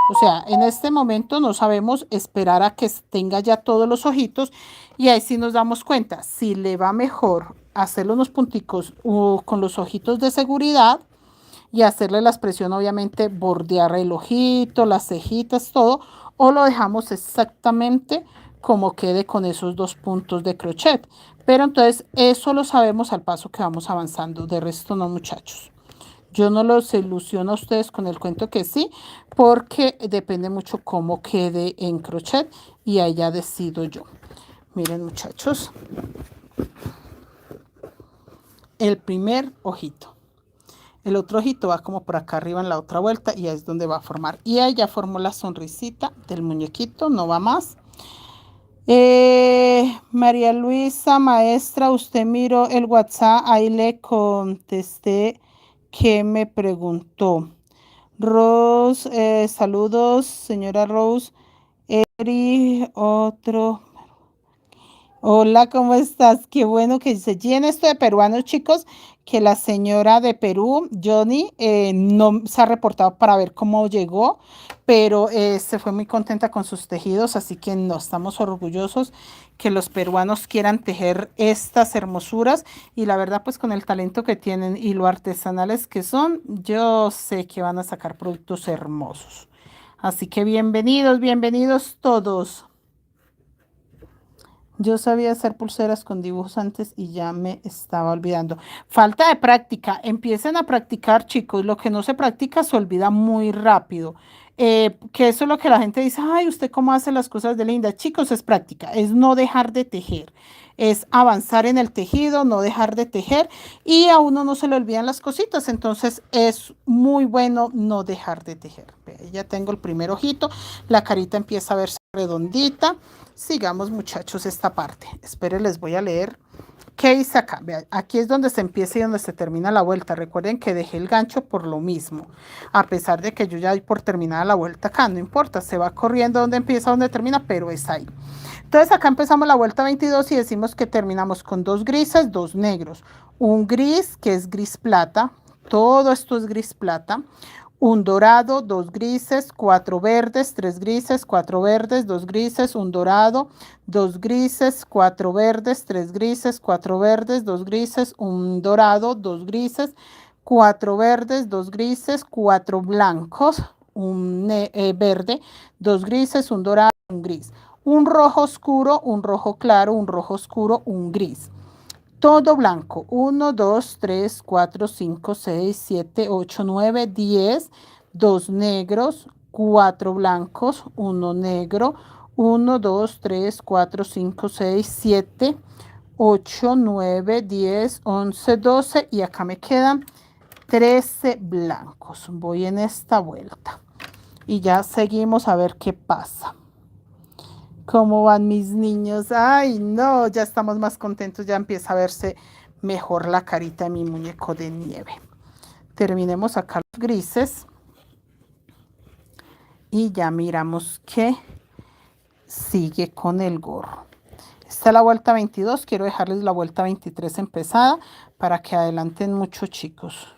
O sea, en este momento no sabemos esperar a que tenga ya todos los ojitos y ahí sí nos damos cuenta si le va mejor hacerle unos punticos con los ojitos de seguridad y hacerle la expresión, obviamente, bordear el ojito, las cejitas, todo, o lo dejamos exactamente como quede con esos dos puntos de crochet. Pero entonces eso lo sabemos al paso que vamos avanzando. De resto no, muchachos. Yo no los ilusiono a ustedes con el cuento que sí, porque depende mucho cómo quede en crochet y ahí ya decido yo. Miren, muchachos, el primer ojito. El otro ojito va como por acá arriba en la otra vuelta y ahí es donde va a formar. Y ahí ya formó la sonrisita del muñequito, no va más. María Luisa, maestra, usted miró el WhatsApp, ahí le contesté que me preguntó. Rose, saludos, señora Rose. Eri, otro. Hola, ¿cómo estás? Qué bueno que se llene esto de peruanos, chicos, que la señora de Perú, Johnny, no se ha reportado para ver cómo llegó, pero se fue muy contenta con sus tejidos, así que no estamos orgullosos que los peruanos quieran tejer estas hermosuras y la verdad, pues con el talento que tienen y lo artesanales que son, yo sé que van a sacar productos hermosos. Así que bienvenidos, bienvenidos todos. Yo sabía hacer pulseras con dibujos antes y ya me estaba olvidando. Falta de práctica. Empiecen a practicar, chicos. Lo que no se practica se olvida muy rápido. Que eso es lo que la gente dice, ay, ¿usted cómo hace las cosas de linda? Chicos, es práctica, es no dejar de tejer. Es avanzar en el tejido, no dejar de tejer y a uno no se le olvidan las cositas. Entonces es muy bueno no dejar de tejer. Ya tengo el primer ojito. La carita empieza a verse redondita. Sigamos, muchachos, esta parte. Esperen, les voy a leer ¿Qué hice acá? Vean, aquí es donde se empieza y donde se termina la vuelta. Recuerden que dejé el gancho por lo mismo. A pesar de que yo ya doy por terminada la vuelta acá, no importa, se va corriendo donde empieza, donde termina, pero es ahí. Entonces acá empezamos la vuelta 22 y decimos que terminamos con 2 grises, 2 negros. Un gris, que es gris plata. Todo esto es gris plata. Un dorado, 2 grises, 4 verdes, 3 grises, 4 verdes, 2 grises, un dorado, 2 grises, 4 verdes, 3 grises, 4 verdes, 2 grises, un dorado, 2 grises, 4 verdes, 2 grises, 4 blancos, un verde, 2 grises, un dorado, un gris. Un rojo oscuro, un rojo claro, un rojo oscuro, un gris. Todo blanco. 1, 2, 3, 4, 5, 6, 7, 8, 9, 10. 2 negros, 4 blancos, 1 negro. 1, 2, 3, 4, 5, 6, 7, 8, 9, 10, 11, 12. Y acá me quedan 13 blancos. Voy en esta vuelta. Y ya seguimos a ver qué pasa. ¿Cómo van mis niños? Ay, no, ya estamos más contentos, ya empieza a verse mejor la carita de mi muñeco de nieve. Terminemos acá los grises y ya miramos que sigue con el gorro. Esta es la vuelta 22, quiero dejarles la vuelta 23 empezada para que adelanten mucho, chicos.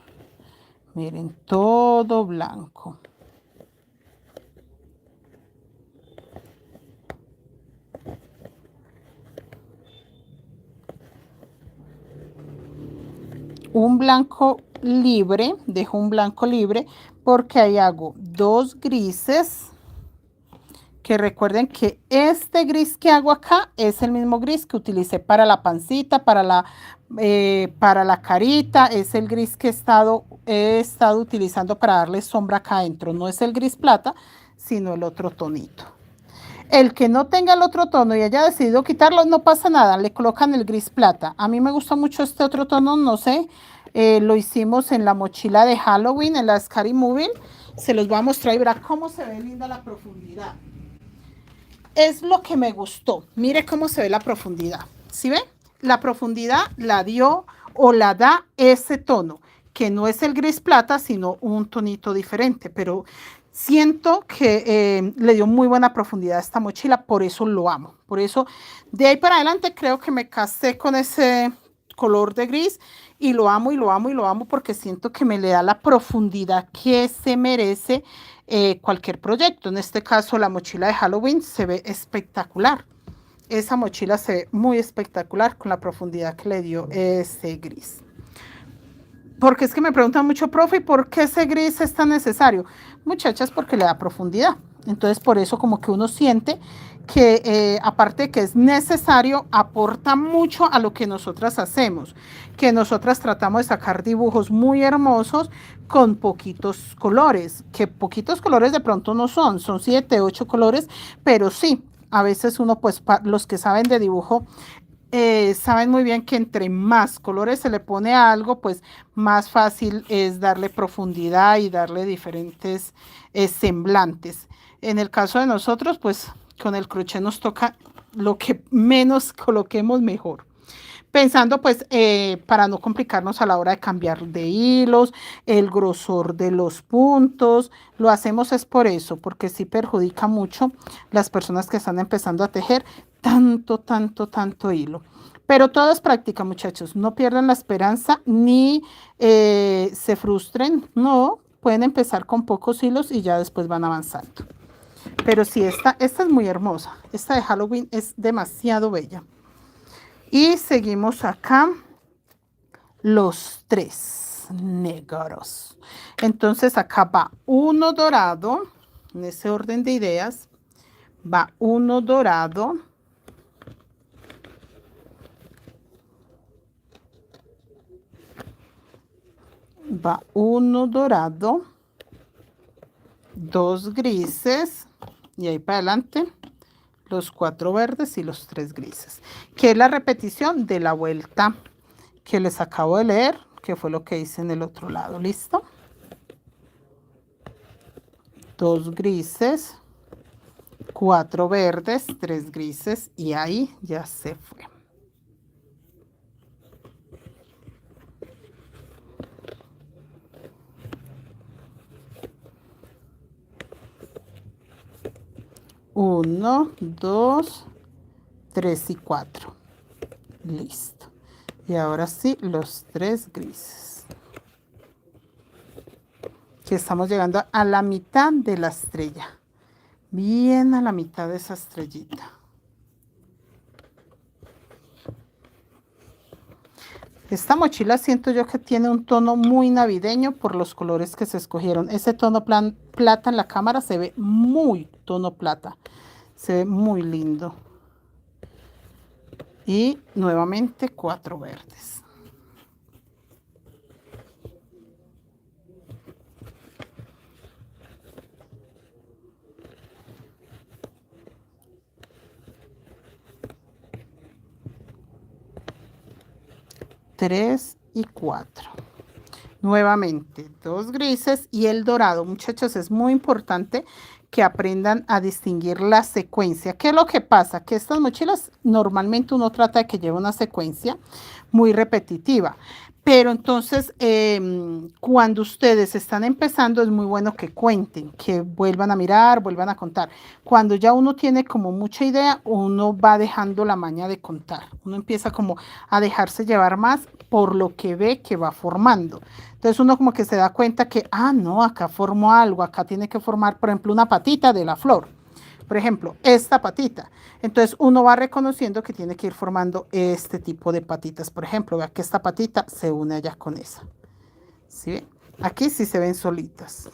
Miren, todo blanco. Un blanco libre, dejo un blanco libre porque ahí hago 2 grises, que recuerden que este gris que hago acá es el mismo gris que utilicé para la pancita, para la carita, es el gris que he estado utilizando para darle sombra acá adentro, no es el gris plata, sino el otro tonito. El que no tenga el otro tono y haya decidido quitarlo, no pasa nada, le colocan el gris plata. A mí me gusta mucho este otro tono, no sé, lo hicimos en la mochila de Halloween, en la Scary Movie. Se los voy a mostrar y verá cómo se ve linda la profundidad. Es lo que me gustó. Mire cómo se ve la profundidad. ¿Sí ven? La profundidad la dio o la da ese tono, que no es el gris plata, sino un tonito diferente, pero siento que le dio muy buena profundidad a esta mochila, por eso lo amo. Por eso, de ahí para adelante, creo que me casé con ese color de gris y lo amo y lo amo y lo amo porque siento que me le da la profundidad que se merece cualquier proyecto. En este caso, la mochila de Halloween se ve espectacular. Esa mochila se ve muy espectacular con la profundidad que le dio ese gris. Porque es que me preguntan mucho, profe, ¿por qué ese gris es tan necesario? Muchachas, porque le da profundidad. Entonces, por eso como que uno siente que aparte de que es necesario, aporta mucho a lo que nosotras hacemos, que nosotras tratamos de sacar dibujos muy hermosos con poquitos colores, que poquitos colores de pronto no son 7, 8 colores, pero sí, a veces uno, pues los que saben de dibujo, saben muy bien que entre más colores se le pone a algo, pues más fácil es darle profundidad y darle diferentes semblantes. En el caso de nosotros, pues con el crochet nos toca lo que menos coloquemos mejor. Pensando pues para no complicarnos a la hora de cambiar de hilos, el grosor de los puntos, lo hacemos es por eso, porque sí perjudica mucho las personas que están empezando a tejer tanto hilo. Pero todo es práctica, muchachos, no pierdan la esperanza ni se frustren, no, pueden empezar con pocos hilos y ya después van avanzando. Pero sí, esta es muy hermosa, esta de Halloween es demasiado bella. Y seguimos acá los 3 negros. Entonces acá va uno dorado, en ese orden de ideas, va uno dorado, va uno dorado, 2 grises y ahí para adelante los 4 verdes y los 3 grises, que es la repetición de la vuelta que les acabo de leer, que fue lo que hice en el otro lado. ¿Listo? 2 grises, 4 verdes, 3 grises y ahí ya se fue. 1, 2, 3 y 4. Listo. Y ahora sí, los 3 grises. Que estamos llegando a la mitad de la estrella. Bien a la mitad de esa estrellita. Esta mochila siento yo que tiene un tono muy navideño por los colores que se escogieron. Ese tono plata en la cámara se ve muy tono plata. Se ve muy lindo. Y nuevamente 4 verdes. Tres y 4. Nuevamente 2 grises y el dorado. Muchachos, es muy importante que aprendan a distinguir la secuencia. ¿Qué es lo que pasa? Que estas mochilas normalmente uno trata de que lleve una secuencia muy repetitiva. Pero entonces, cuando ustedes están empezando, es muy bueno que cuenten, que vuelvan a mirar, vuelvan a contar. Cuando ya uno tiene como mucha idea, uno va dejando la maña de contar. Uno empieza como a dejarse llevar más por lo que ve que va formando. Entonces uno como que se da cuenta que, no, acá formó algo, acá tiene que formar, por ejemplo, una patita de la flor. Por ejemplo, esta patita. Entonces uno va reconociendo que tiene que ir formando este tipo de patitas. Por ejemplo, vea que esta patita se une allá con esa. ¿Sí ven? Aquí sí se ven solitas.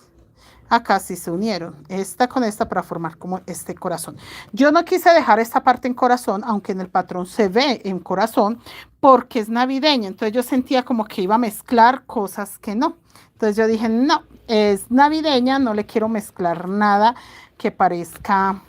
Acá sí se unieron. Esta con esta para formar como este corazón. Yo no quise dejar esta parte en corazón, aunque en el patrón se ve en corazón, porque es navideña. Entonces yo sentía como que iba a mezclar cosas que no. Entonces yo dije, no, es navideña, no le quiero mezclar nada que parezca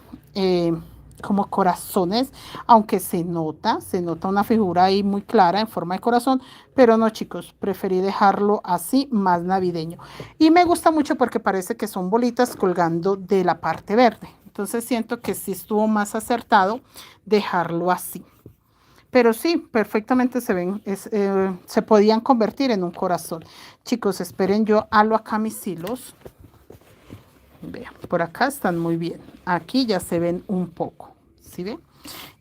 como corazones, aunque se nota una figura ahí muy clara en forma de corazón, pero no, chicos, preferí dejarlo así, más navideño. Y me gusta mucho porque parece que son bolitas colgando de la parte verde. Entonces siento que sí estuvo más acertado dejarlo así. Pero sí, perfectamente se ven, se podían convertir en un corazón. Chicos, esperen, yo halo acá mis hilos. Vean, por acá están muy bien. Aquí ya se ven un poco, ¿sí ven?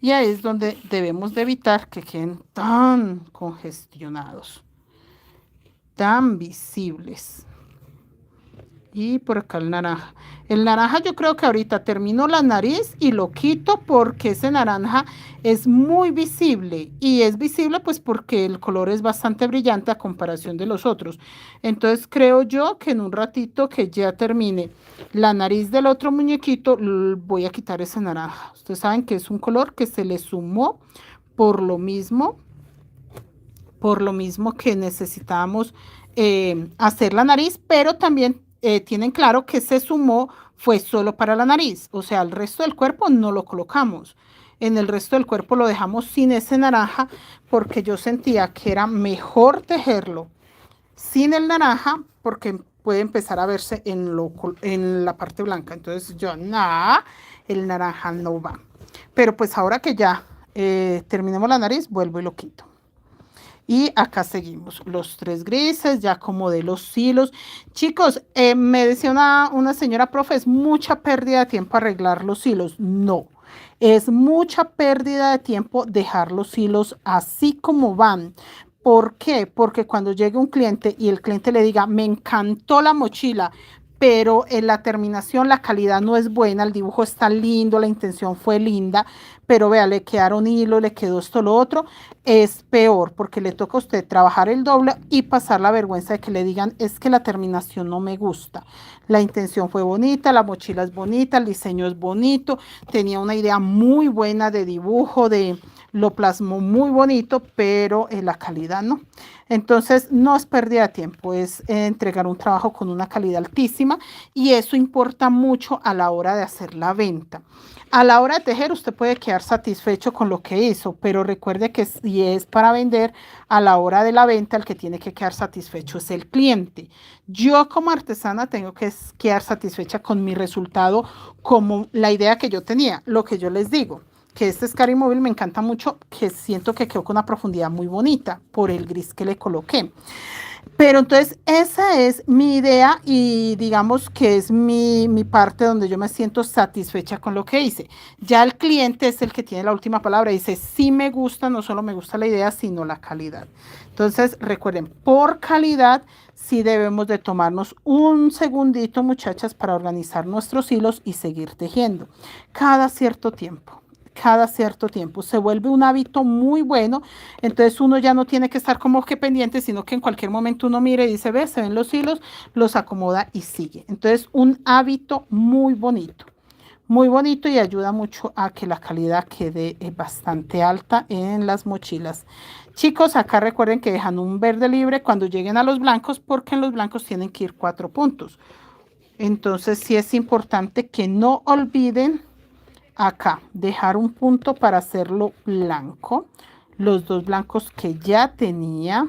Y ahí es donde debemos de evitar que queden tan congestionados, tan visibles. Y por acá el naranja. El naranja yo creo que ahorita termino la nariz y lo quito porque ese naranja es muy visible. Y es visible pues porque el color es bastante brillante a comparación de los otros. Entonces creo yo que en un ratito que ya termine la nariz del otro muñequito, voy a quitar ese naranja. Ustedes saben que es un color que se le sumó por lo mismo que necesitábamos hacer la nariz, pero también tienen claro que se sumó fue solo para la nariz, o sea, el resto del cuerpo no lo colocamos. En el resto del cuerpo lo dejamos sin ese naranja porque yo sentía que era mejor tejerlo sin el naranja porque puede empezar a verse en la parte blanca. Entonces yo, nada, el naranja no va. Pero pues ahora que ya terminemos la nariz, vuelvo y lo quito. Y acá seguimos, los 3 grises, ya como de los hilos. Chicos, me decía una señora profe, es mucha pérdida de tiempo arreglar los hilos. No, es mucha pérdida de tiempo dejar los hilos así como van. ¿Por qué? Porque cuando llegue un cliente y el cliente le diga, me encantó la mochila, pero en la terminación la calidad no es buena, el dibujo está lindo, la intención fue linda, pero vea, le quedaron hilos, le quedó esto, lo otro, es peor porque le toca a usted trabajar el doble y pasar la vergüenza de que le digan, es que la terminación no me gusta. La intención fue bonita, la mochila es bonita, el diseño es bonito, tenía una idea muy buena de dibujo, lo plasmó muy bonito, pero la calidad no. Entonces no es pérdida de tiempo, es entregar un trabajo con una calidad altísima y eso importa mucho a la hora de hacer la venta. A la hora de tejer usted puede quedar satisfecho con lo que hizo, pero recuerde que si es para vender, a la hora de la venta el que tiene que quedar satisfecho es el cliente. Yo como artesana tengo que quedar satisfecha con mi resultado, como la idea que yo tenía, lo que yo les digo. Que este Scary Móvil me encanta mucho, que siento que quedó con una profundidad muy bonita por el gris que le coloqué. Pero entonces esa es mi idea y digamos que es mi parte donde yo me siento satisfecha con lo que hice. Ya el cliente es el que tiene la última palabra, dice sí me gusta, no solo me gusta la idea, sino la calidad. Entonces recuerden, por calidad sí debemos de tomarnos un segundito, muchachas, para organizar nuestros hilos y seguir tejiendo cada cierto tiempo. Cada cierto tiempo se vuelve un hábito muy bueno. Entonces uno ya no tiene que estar como que pendiente, sino que en cualquier momento uno mire y dice, ve, se ven los hilos, los acomoda y sigue. Entonces un hábito muy bonito y ayuda mucho a que la calidad quede bastante alta en las mochilas. Chicos, acá recuerden que dejan un verde libre cuando lleguen a los blancos, porque en los blancos tienen que ir 4 puntos. Entonces sí es importante que no olviden acá dejar un punto para hacerlo blanco, los dos blancos que ya tenía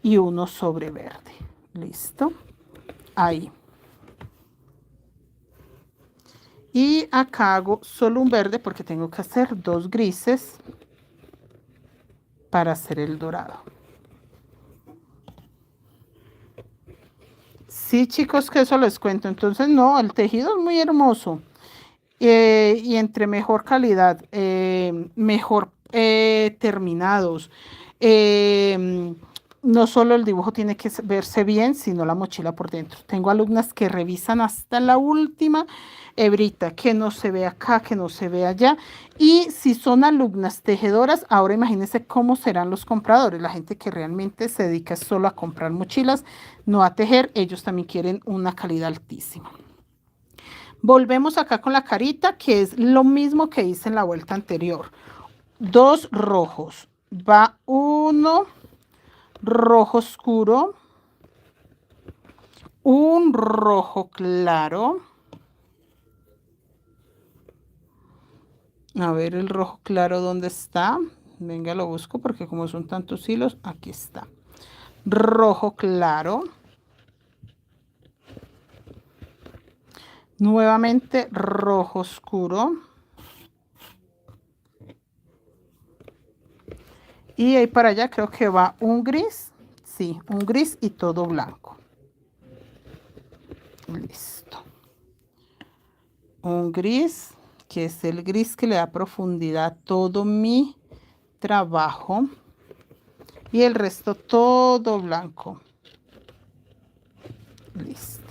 y uno sobre verde. Listo, ahí. Y acá hago solo un verde porque tengo que hacer 2 grises para hacer el dorado. Sí, chicos, que eso les cuento. Entonces no, el tejido es muy hermoso. Y entre mejor calidad, mejor terminados. No solo el dibujo tiene que verse bien, sino la mochila por dentro. Tengo alumnas que revisan hasta la última hebrita, que no se ve acá, que no se ve allá. Y si son alumnas tejedoras, ahora imagínense cómo serán los compradores, la gente que realmente se dedica solo a comprar mochilas, no a tejer. Ellos también quieren una calidad altísima. Volvemos acá con la carita, que es lo mismo que hice en la vuelta anterior. 2 rojos. Va uno rojo oscuro, un rojo claro. A ver el rojo claro, ¿dónde está? Venga, lo busco porque como son tantos hilos, aquí está. Rojo claro. Nuevamente rojo oscuro. Y ahí para allá creo que va un gris. Sí, un gris y todo blanco. Listo. Un gris, que es el gris que le da profundidad a todo mi trabajo. Y el resto todo blanco. Listo.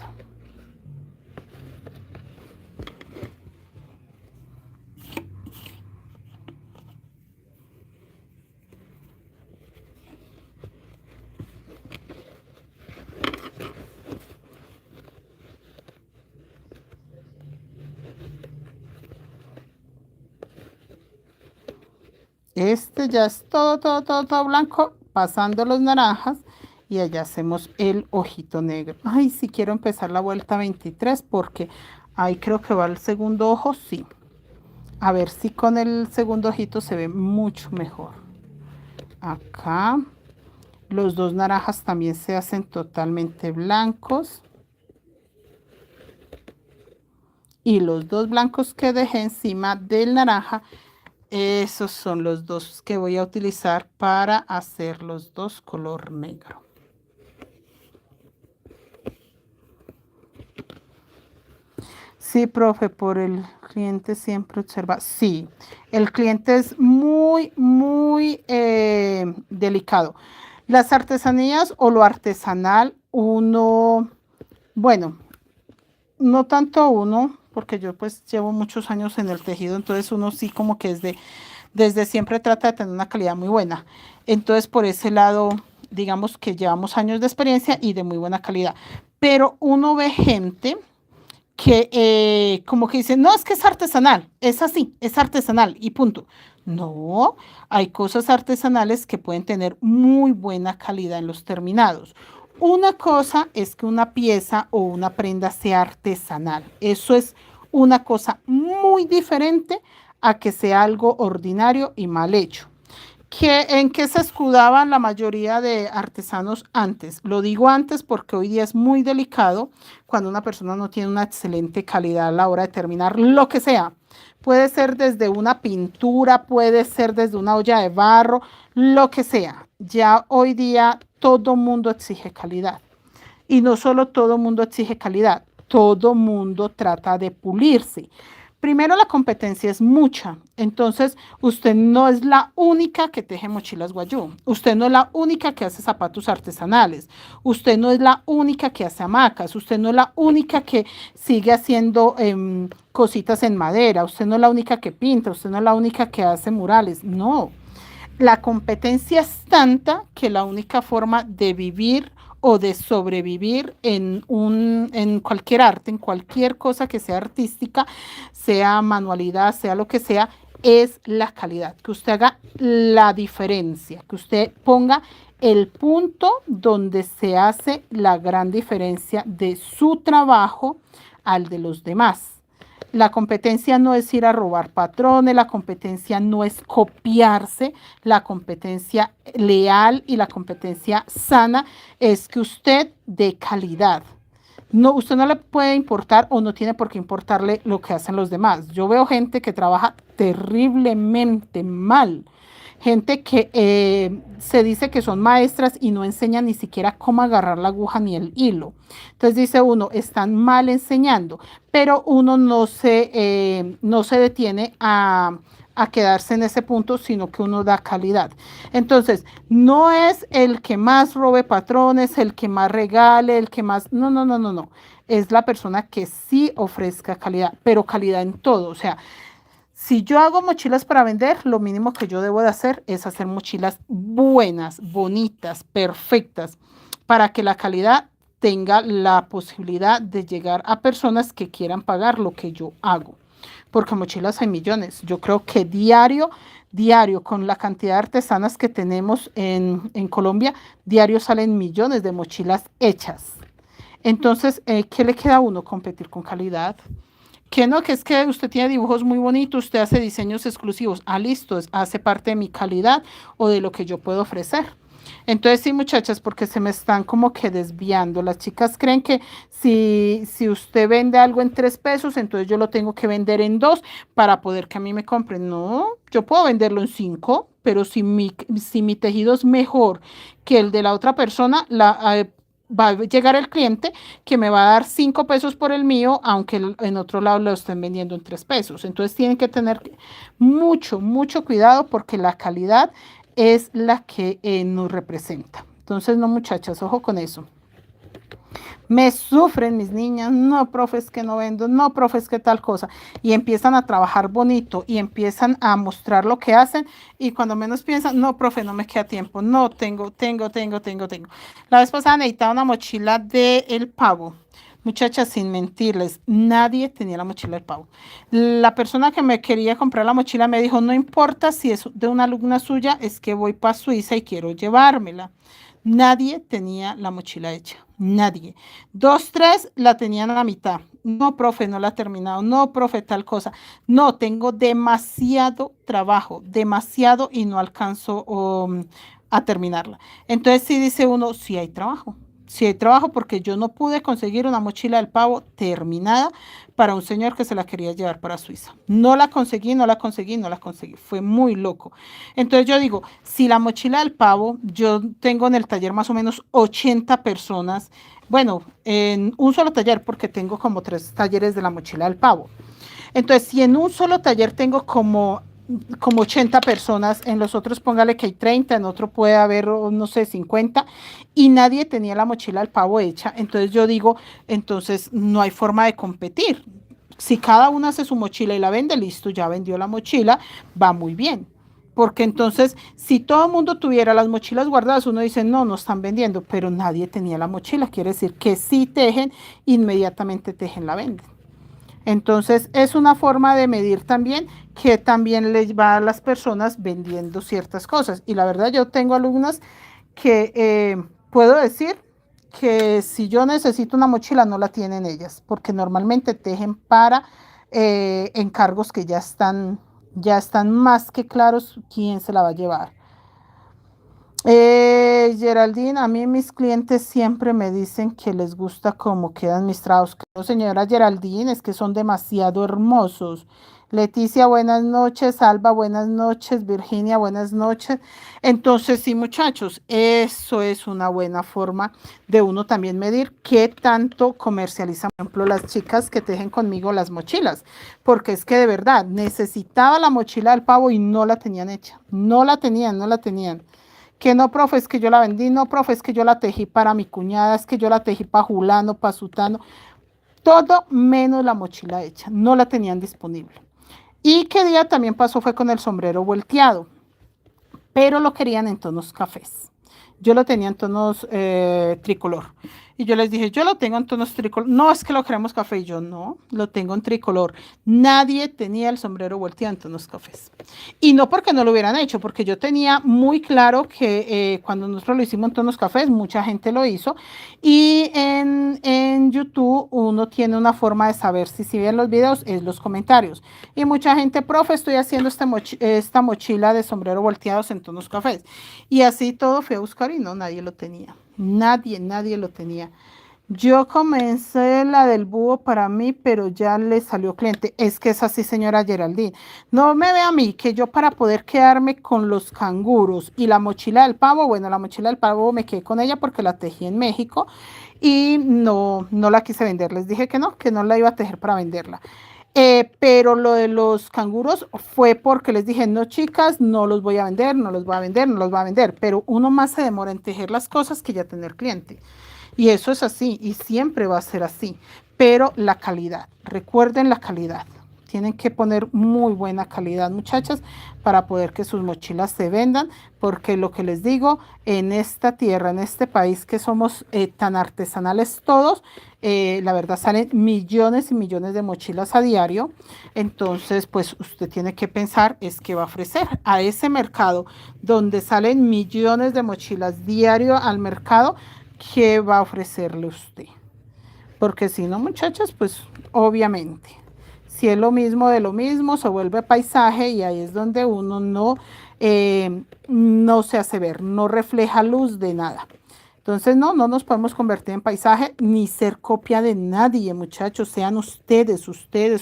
Este ya es todo blanco, pasando los naranjas y allá hacemos el ojito negro. Ay, si quiero empezar la vuelta 23 porque ahí creo que va el segundo ojo, sí. A ver si con el segundo ojito se ve mucho mejor. Acá los 2 naranjas también se hacen totalmente blancos. Y los 2 blancos que dejé encima del naranja, esos son los 2 que voy a utilizar para hacer los 2 color negro. Sí, profe, por el cliente siempre observa. Sí, el cliente es muy delicado. Las artesanías o lo artesanal, uno, bueno, no tanto uno, porque yo pues llevo muchos años en el tejido, entonces uno sí como que es desde siempre trata de tener una calidad muy buena. Entonces por ese lado, digamos que llevamos años de experiencia y de muy buena calidad. Pero uno ve gente que como que dice, no, es que es artesanal, es así, es artesanal y punto. No, hay cosas artesanales que pueden tener muy buena calidad en los terminados. Una cosa es que una pieza o una prenda sea artesanal. Eso es una cosa muy diferente a que sea algo ordinario y mal hecho. ¿En qué se escudaban la mayoría de artesanos antes? Lo digo antes porque hoy día es muy delicado cuando una persona no tiene una excelente calidad a la hora de terminar lo que sea. Puede ser desde una pintura, puede ser desde una olla de barro, lo que sea. Ya hoy día todo mundo exige calidad. Y no solo todo mundo exige calidad, todo mundo trata de pulirse. Primero, la competencia es mucha, entonces usted no es la única que teje mochilas guayú, usted no es la única que hace zapatos artesanales, usted no es la única que hace hamacas, usted no es la única que sigue haciendo cositas en madera, usted no es la única que pinta, usted no es la única que hace murales, no. La competencia es tanta que la única forma de vivir o de sobrevivir en cualquier arte, en cualquier cosa que sea artística, sea manualidad, sea lo que sea, es la calidad, que usted haga la diferencia, que usted ponga el punto donde se hace la gran diferencia de su trabajo al de los demás. La competencia no es ir a robar patrones, la competencia no es copiarse, la competencia leal y la competencia sana es que usted dé calidad. No, usted no le puede importar o no tiene por qué importarle lo que hacen los demás. Yo veo gente que trabaja terriblemente mal. Gente que se dice que son maestras y no enseñan ni siquiera cómo agarrar la aguja ni el hilo. Entonces dice uno, están mal enseñando, pero uno no se detiene a quedarse en ese punto, sino que uno da calidad. Entonces, no es el que más robe patrones, el que más regale, el que más... No, no, no, no, no. Es la persona que sí ofrezca calidad, pero calidad en todo. O sea, si yo hago mochilas para vender, lo mínimo que yo debo de hacer es hacer mochilas buenas, bonitas, perfectas, para que la calidad tenga la posibilidad de llegar a personas que quieran pagar lo que yo hago. Porque mochilas hay millones. Yo creo que diario, con la cantidad de artesanas que tenemos en Colombia, diario salen millones de mochilas hechas. Entonces, ¿qué le queda a uno? Competir con calidad. Que no, que es que usted tiene dibujos muy bonitos, usted hace diseños exclusivos. Ah, listo, hace parte de mi calidad o de lo que yo puedo ofrecer. Entonces, sí, muchachas, porque se me están como que desviando. Las chicas creen que si usted vende algo en 3 pesos, entonces yo lo tengo que vender en 2 para poder que a mí me compren. No, yo puedo venderlo en 5, pero si mi tejido es mejor que el de la otra persona, va a llegar el cliente que me va a dar 5 pesos por el mío, aunque en otro lado lo estén vendiendo en 3 pesos. Entonces tienen que tener mucho, mucho cuidado porque la calidad es la que nos representa. Entonces, no, muchachas, ojo con eso. Me sufren mis niñas, no, profe, es que no vendo, no, profe, es que tal cosa. Y empiezan a trabajar bonito y empiezan a mostrar lo que hacen y cuando menos piensan, no, profe, no me queda tiempo, no, tengo. La vez pasada necesitaba una mochila de El Pavo. Muchachas, sin mentirles, nadie tenía la mochila del Pavo. La persona que me quería comprar la mochila me dijo, no importa si es de una alumna suya, es que voy para Suiza y quiero llevármela. Nadie tenía la mochila hecha, nadie. 2, 3 la tenían a la mitad. No, profe, no la he terminado. No, profe, tal cosa. No, tengo demasiado trabajo, demasiado y no alcanzo a terminarla. Entonces sí dice uno, sí hay trabajo. Sí hay trabajo porque yo no pude conseguir una mochila del Pavo terminada para un señor que se la quería llevar para Suiza. No la conseguí. Fue muy loco. Entonces yo digo, si la mochila del Pavo, yo tengo en el taller más o menos 80 personas, bueno, en un solo taller porque tengo como 3 talleres de la mochila del Pavo. Entonces, si en un solo taller tengo como 80 personas, en los otros póngale que hay 30, en otro puede haber, no sé, 50, y nadie tenía la mochila del Pavo hecha. Entonces yo digo, entonces no hay forma de competir. Si cada uno hace su mochila y la vende, listo, ya vendió la mochila, va muy bien. Porque entonces, si todo el mundo tuviera las mochilas guardadas, uno dice, no, no están vendiendo, pero nadie tenía la mochila. Quiere decir que si tejen, inmediatamente tejen la venden. Entonces, es una forma de medir también que también les va a las personas vendiendo ciertas cosas. Y la verdad, yo tengo alumnas que puedo decir que si yo necesito una mochila, no la tienen ellas, porque normalmente tejen para encargos que ya están más que claros quién se la va a llevar. Geraldine, a mí mis clientes siempre me dicen que les gusta cómo quedan mis trabajos. No, señora Geraldine, es que son demasiado hermosos. Leticia, buenas noches. Alba, buenas noches. Virginia, buenas noches. Entonces, sí, muchachos, eso es una buena forma de uno también medir qué tanto comercializan, por ejemplo, las chicas que tejen conmigo las mochilas, porque es que de verdad necesitaba la mochila del pavo y no la tenían hecha. No la tenían, no la tenían. Que no, profe, es que yo la vendí, no, profe, es que yo la tejí para mi cuñada, es que yo la tejí para Julano, para Sutano, todo menos la mochila hecha, no la tenían disponible. Y qué día también pasó fue con el sombrero volteado, pero lo querían en tonos cafés. Yo lo tenía en tonos tricolor. Y yo les dije, yo lo tengo en tonos tricolor. No, es que lo queremos café. Y yo, no, lo tengo en tricolor. Nadie tenía el sombrero volteado en tonos cafés. Y no porque no lo hubieran hecho, porque yo tenía muy claro que cuando nosotros lo hicimos en tonos cafés, mucha gente lo hizo. Y en YouTube uno tiene una forma de saber si ven los videos, es los comentarios. Y mucha gente, profe, estoy haciendo esta mochila de sombrero volteados en tonos cafés. Y así todo fui a buscar y no, nadie lo tenía. Nadie lo tenía. Yo comencé la del búho para mí, pero ya le salió cliente. Es que es así, señora Geraldine. No me ve a mí que yo para poder quedarme con los canguros y la mochila del pavo, bueno, la mochila del pavo me quedé con ella porque la tejí en México y no la quise vender. Les dije que no la iba a tejer para venderla. Pero lo de los canguros fue porque les dije, no chicas, no los voy a vender, no los voy a vender, no los voy a vender, pero uno más se demora en tejer las cosas que ya tener cliente. Y eso es así y siempre va a ser así, pero la calidad, recuerden la calidad. Tienen que poner muy buena calidad, muchachas, para poder que sus mochilas se vendan, porque lo que les digo, en esta tierra, en este país que somos tan artesanales todos, la verdad salen millones y millones de mochilas a diario. Entonces, pues usted tiene que pensar es que va a ofrecer a ese mercado donde salen millones de mochilas diario al mercado, ¿qué va a ofrecerle usted? Porque si no, muchachas, pues obviamente, si es lo mismo de lo mismo, se vuelve paisaje y ahí es donde uno no se hace ver, no refleja luz de nada. Entonces, no nos podemos convertir en paisaje ni ser copia de nadie, muchachos. Sean ustedes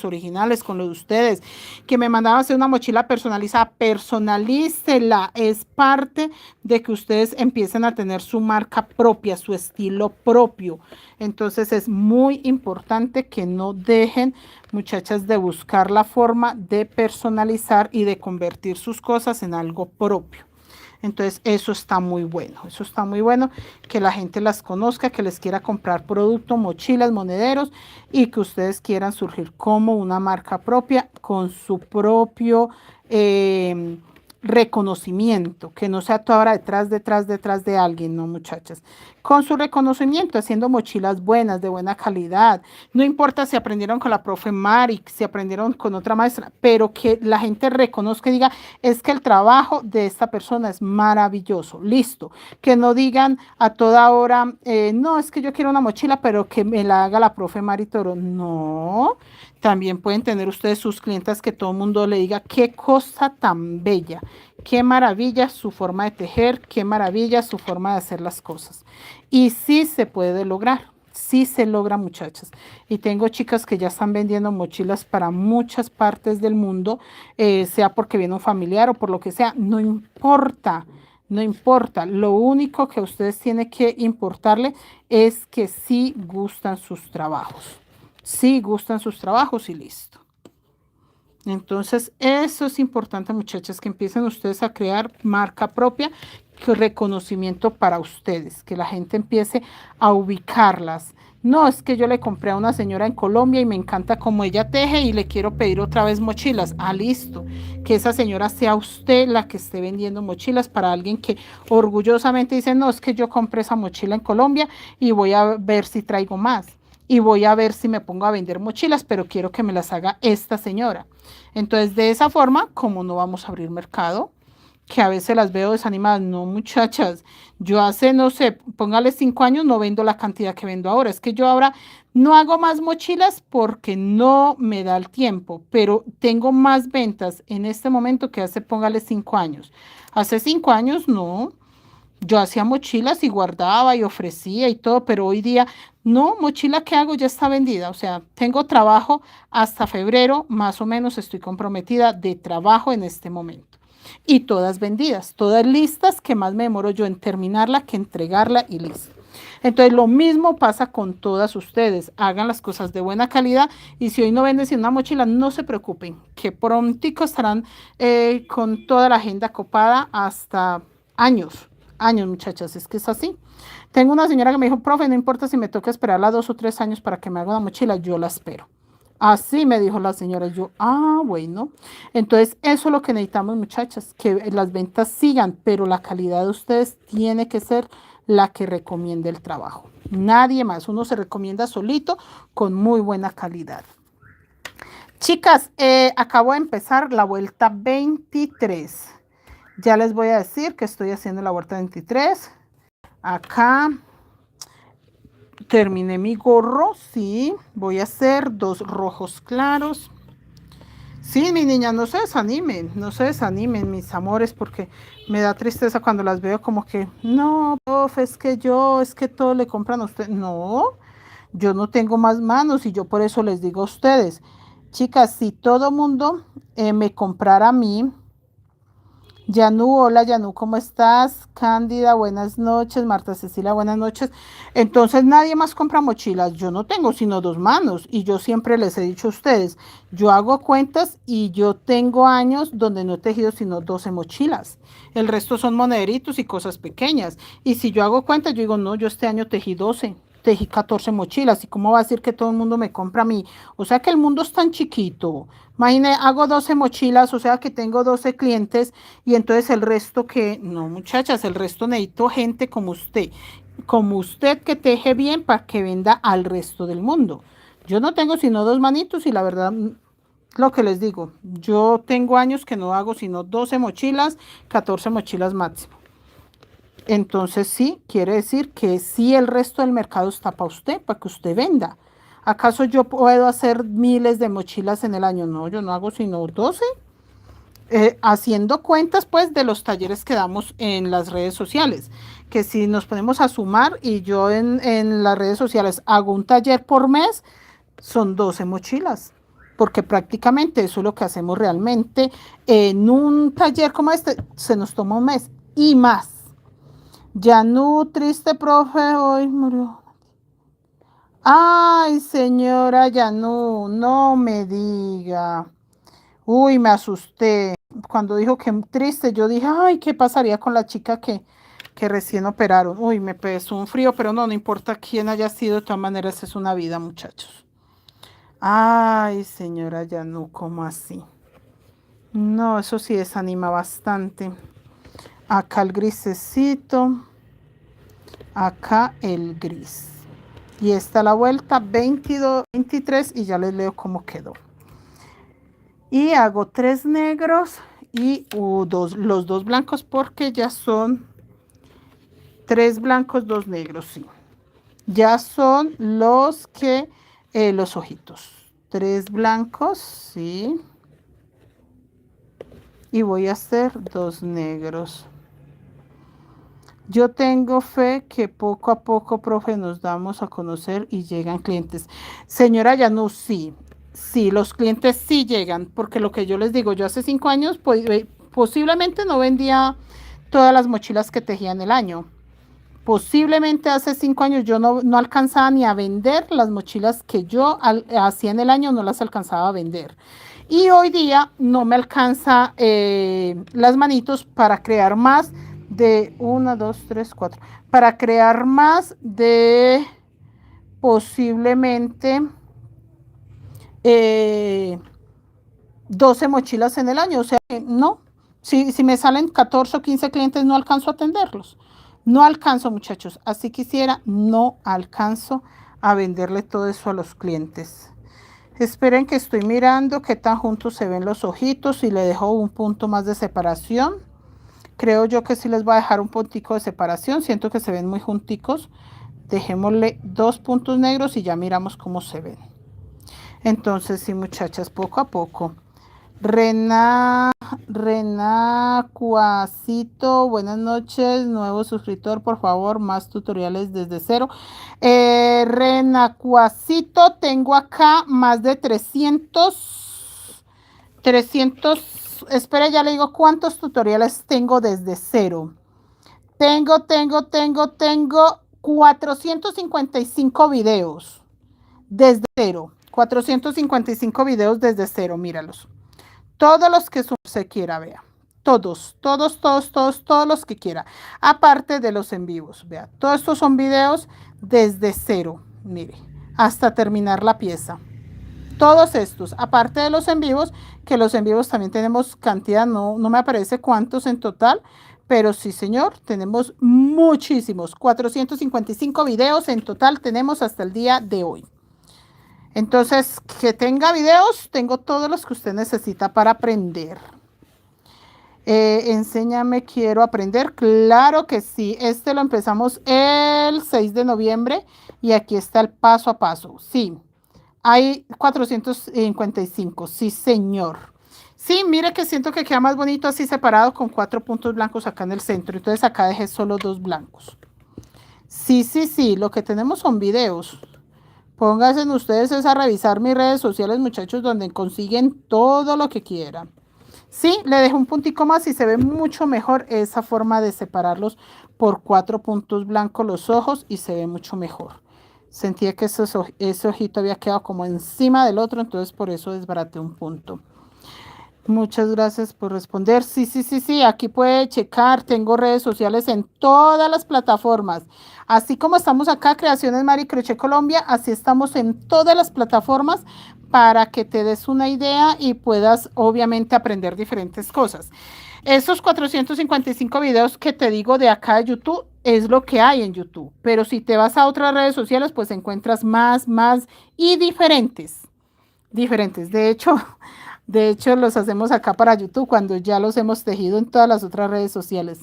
originales con lo de ustedes. Que me mandaban a hacer una mochila personalizada, personalícela. Es parte de que ustedes empiecen a tener su marca propia, su estilo propio. Entonces, es muy importante que no dejen, muchachas, de buscar la forma de personalizar y de convertir sus cosas en algo propio. Entonces, eso está muy bueno, que la gente las conozca, que les quiera comprar producto, mochilas, monederos y que ustedes quieran surgir como una marca propia con su propio reconocimiento, que no sea toda hora detrás de alguien, no muchachas, con su reconocimiento, haciendo mochilas buenas, de buena calidad, no importa si aprendieron con la profe Mari, si aprendieron con otra maestra, pero que la gente reconozca y diga, es que el trabajo de esta persona es maravilloso, listo, que no digan a toda hora, no, es que yo quiero una mochila, pero que me la haga la profe Mari Toro, no. También pueden tener ustedes sus clientas que todo el mundo le diga qué cosa tan bella, qué maravilla su forma de tejer, qué maravilla su forma de hacer las cosas. Y sí se puede lograr, sí se logra, muchachas. Y tengo chicas que ya están vendiendo mochilas para muchas partes del mundo, sea porque viene un familiar o por lo que sea, no importa. No importa, lo único que a ustedes tienen que importarle es que sí gustan sus trabajos. Sí gustan sus trabajos y listo. Entonces, eso es importante, muchachas, que empiecen ustedes a crear marca propia, reconocimiento para ustedes, que la gente empiece a ubicarlas. No, es que yo le compré a una señora en Colombia y me encanta cómo ella teje y le quiero pedir otra vez mochilas. Ah, listo. Que esa señora sea usted la que esté vendiendo mochilas para alguien que orgullosamente dice, no, es que yo compré esa mochila en Colombia y voy a ver si traigo más. Y voy a ver si me pongo a vender mochilas, pero quiero que me las haga esta señora. Entonces, de esa forma, como no vamos a abrir mercado, que a veces las veo desanimadas, no muchachas, yo hace, no sé, póngale 5 años, no vendo la cantidad que vendo ahora. Es que yo ahora no hago más mochilas porque no me da el tiempo, pero tengo más ventas en este momento que hace, póngale 5 años. Hace 5 años, no. Yo hacía mochilas y guardaba y ofrecía y todo, pero hoy día no, mochila que hago ya está vendida. O sea, tengo trabajo hasta febrero, más o menos estoy comprometida de trabajo en este momento. Y todas vendidas, todas listas, que más me demoro yo en terminarla que entregarla y listo. Entonces, lo mismo pasa con todas ustedes. Hagan las cosas de buena calidad y si hoy no venden sin una mochila, no se preocupen, que prontico estarán con toda la agenda copada hasta años. Años, muchachas, es que es así. Tengo una señora que me dijo, profe, no importa si me toca esperarla 2 o 3 años para que me haga una mochila, yo la espero. Así me dijo la señora. Yo, bueno. Entonces, eso es lo que necesitamos, muchachas, que las ventas sigan, pero la calidad de ustedes tiene que ser la que recomiende el trabajo. Nadie más. Uno se recomienda solito con muy buena calidad. Chicas, acabo de empezar la vuelta 23. Ya les voy a decir que estoy haciendo la vuelta 23. Acá terminé mi gorro, sí. Voy a hacer 2 rojos claros. Sí, mi niña, no se desanimen, mis amores, porque me da tristeza cuando las veo como que, no, profe, es que todo le compran a usted. No, yo no tengo más manos y yo por eso les digo a ustedes, chicas, si todo mundo me comprara a mí, Yanú, hola Yanú, ¿cómo estás? Cándida, buenas noches. Marta Cecilia, buenas noches. Entonces nadie más compra mochilas. Yo no tengo sino 2 manos y yo siempre les he dicho a ustedes, yo hago cuentas y yo tengo años donde no he tejido sino 12 mochilas. El resto son monederitos y cosas pequeñas. Y si yo hago cuentas, yo digo, no, yo este año tejí 12. Tejí 14 mochilas. ¿Y cómo va a decir que todo el mundo me compra a mí? O sea que el mundo es tan chiquito. Imagine, hago 12 mochilas, o sea que tengo 12 clientes y entonces el resto que, no muchachas, el resto necesito gente como usted que teje bien para que venda al resto del mundo. Yo no tengo sino 2 manitos y la verdad, lo que les digo, yo tengo años que no hago sino 12 mochilas, 14 mochilas máximo. Entonces sí, quiere decir que sí el resto del mercado está para usted, para que usted venda. ¿Acaso yo puedo hacer miles de mochilas en el año? No, yo no hago sino 12. Haciendo cuentas pues de los talleres que damos en las redes sociales, que si nos ponemos a sumar y yo en las redes sociales hago un taller por mes, son 12 mochilas, porque prácticamente eso es lo que hacemos realmente. En un taller como este se nos toma un mes y más. Yanú, triste profe, hoy murió. Ay, señora Yanú, no me diga. Uy, me asusté. Cuando dijo que triste, yo dije, ay, ¿qué pasaría con la chica que recién operaron? Uy, me pesó un frío, pero no, no importa quién haya sido, de todas maneras es una vida, muchachos. Ay, señora Yanú, ¿cómo así? No, eso sí desanima bastante. Acá el grisecito, acá el gris. Y esta la vuelta 22, 23 y ya les leo cómo quedó. Y hago 3 negros y los 2 blancos porque ya son 3 blancos, 2 negros, sí. Ya son los que, los ojitos. 3 blancos, sí. Y voy a hacer 2 negros. Yo tengo fe que poco a poco, profe, nos damos a conocer y llegan clientes. Señora Yanú, sí. Sí, los clientes sí llegan, porque lo que yo les digo, yo hace 5 años posiblemente no vendía todas las mochilas que tejía en el año. Posiblemente hace 5 años yo no alcanzaba ni a vender las mochilas que yo hacía en el año, no las alcanzaba a vender. Y hoy día no me alcanza las manitos para crear más de 1, 2, 3, 4. Para crear más de posiblemente 12 mochilas en el año. O sea, no. Si me salen 14 o 15 clientes, no alcanzo a atenderlos. No alcanzo, muchachos. Así quisiera, no alcanzo a venderle todo eso a los clientes. Esperen que estoy mirando qué tan juntos se ven los ojitos y le dejo un punto más de separación. Creo yo que sí les voy a dejar un puntico de separación. Siento que se ven muy junticos. Dejémosle 2 puntos negros y ya miramos cómo se ven. Entonces, sí, muchachas, poco a poco. Renacuacito, buenas noches, nuevo suscriptor, por favor, más tutoriales desde cero. Renacuacito, tengo acá más de 300, espera, ya le digo cuántos tutoriales tengo desde cero. Tengo 455 videos desde cero. 455 videos desde cero, míralos. Todos los que se quiera, vea. Todos los que quiera. Aparte de los en vivos, vea. Todos estos son videos desde cero, mire, hasta terminar la pieza. Todos estos, aparte de los en vivos, que los en vivos también tenemos cantidad, no me aparece cuántos en total, pero sí, señor, tenemos muchísimos. 455 videos en total tenemos hasta el día de hoy. Entonces, que tenga videos, tengo todos los que usted necesita para aprender. Enséñame, quiero aprender. Claro que sí. Este lo empezamos el 6 de noviembre y aquí está el paso a paso. Sí, hay 455. Sí, señor. Sí, mire que siento que queda más bonito así separado con 4 puntos blancos acá en el centro. Entonces acá dejé solo 2 blancos. Sí. Lo que tenemos son videos. Pónganse ustedes a revisar mis redes sociales, muchachos, donde consiguen todo lo que quieran. Sí, le dejo un puntico más y se ve mucho mejor esa forma de separarlos por 4 puntos blancos los ojos y se ve mucho mejor. Sentía que ese ojito había quedado como encima del otro, entonces por eso desbaraté un punto. Muchas gracias por responder. Sí. Aquí puede checar. Tengo redes sociales en todas las plataformas. Así como estamos acá, Creaciones Mari Crochet Colombia, así estamos en todas las plataformas para que te des una idea y puedas obviamente aprender diferentes cosas. Esos 455 videos que te digo de acá de YouTube es lo que hay en YouTube. Pero si te vas a otras redes sociales, pues encuentras más y diferentes. De hecho, los hacemos acá para YouTube cuando ya los hemos tejido en todas las otras redes sociales.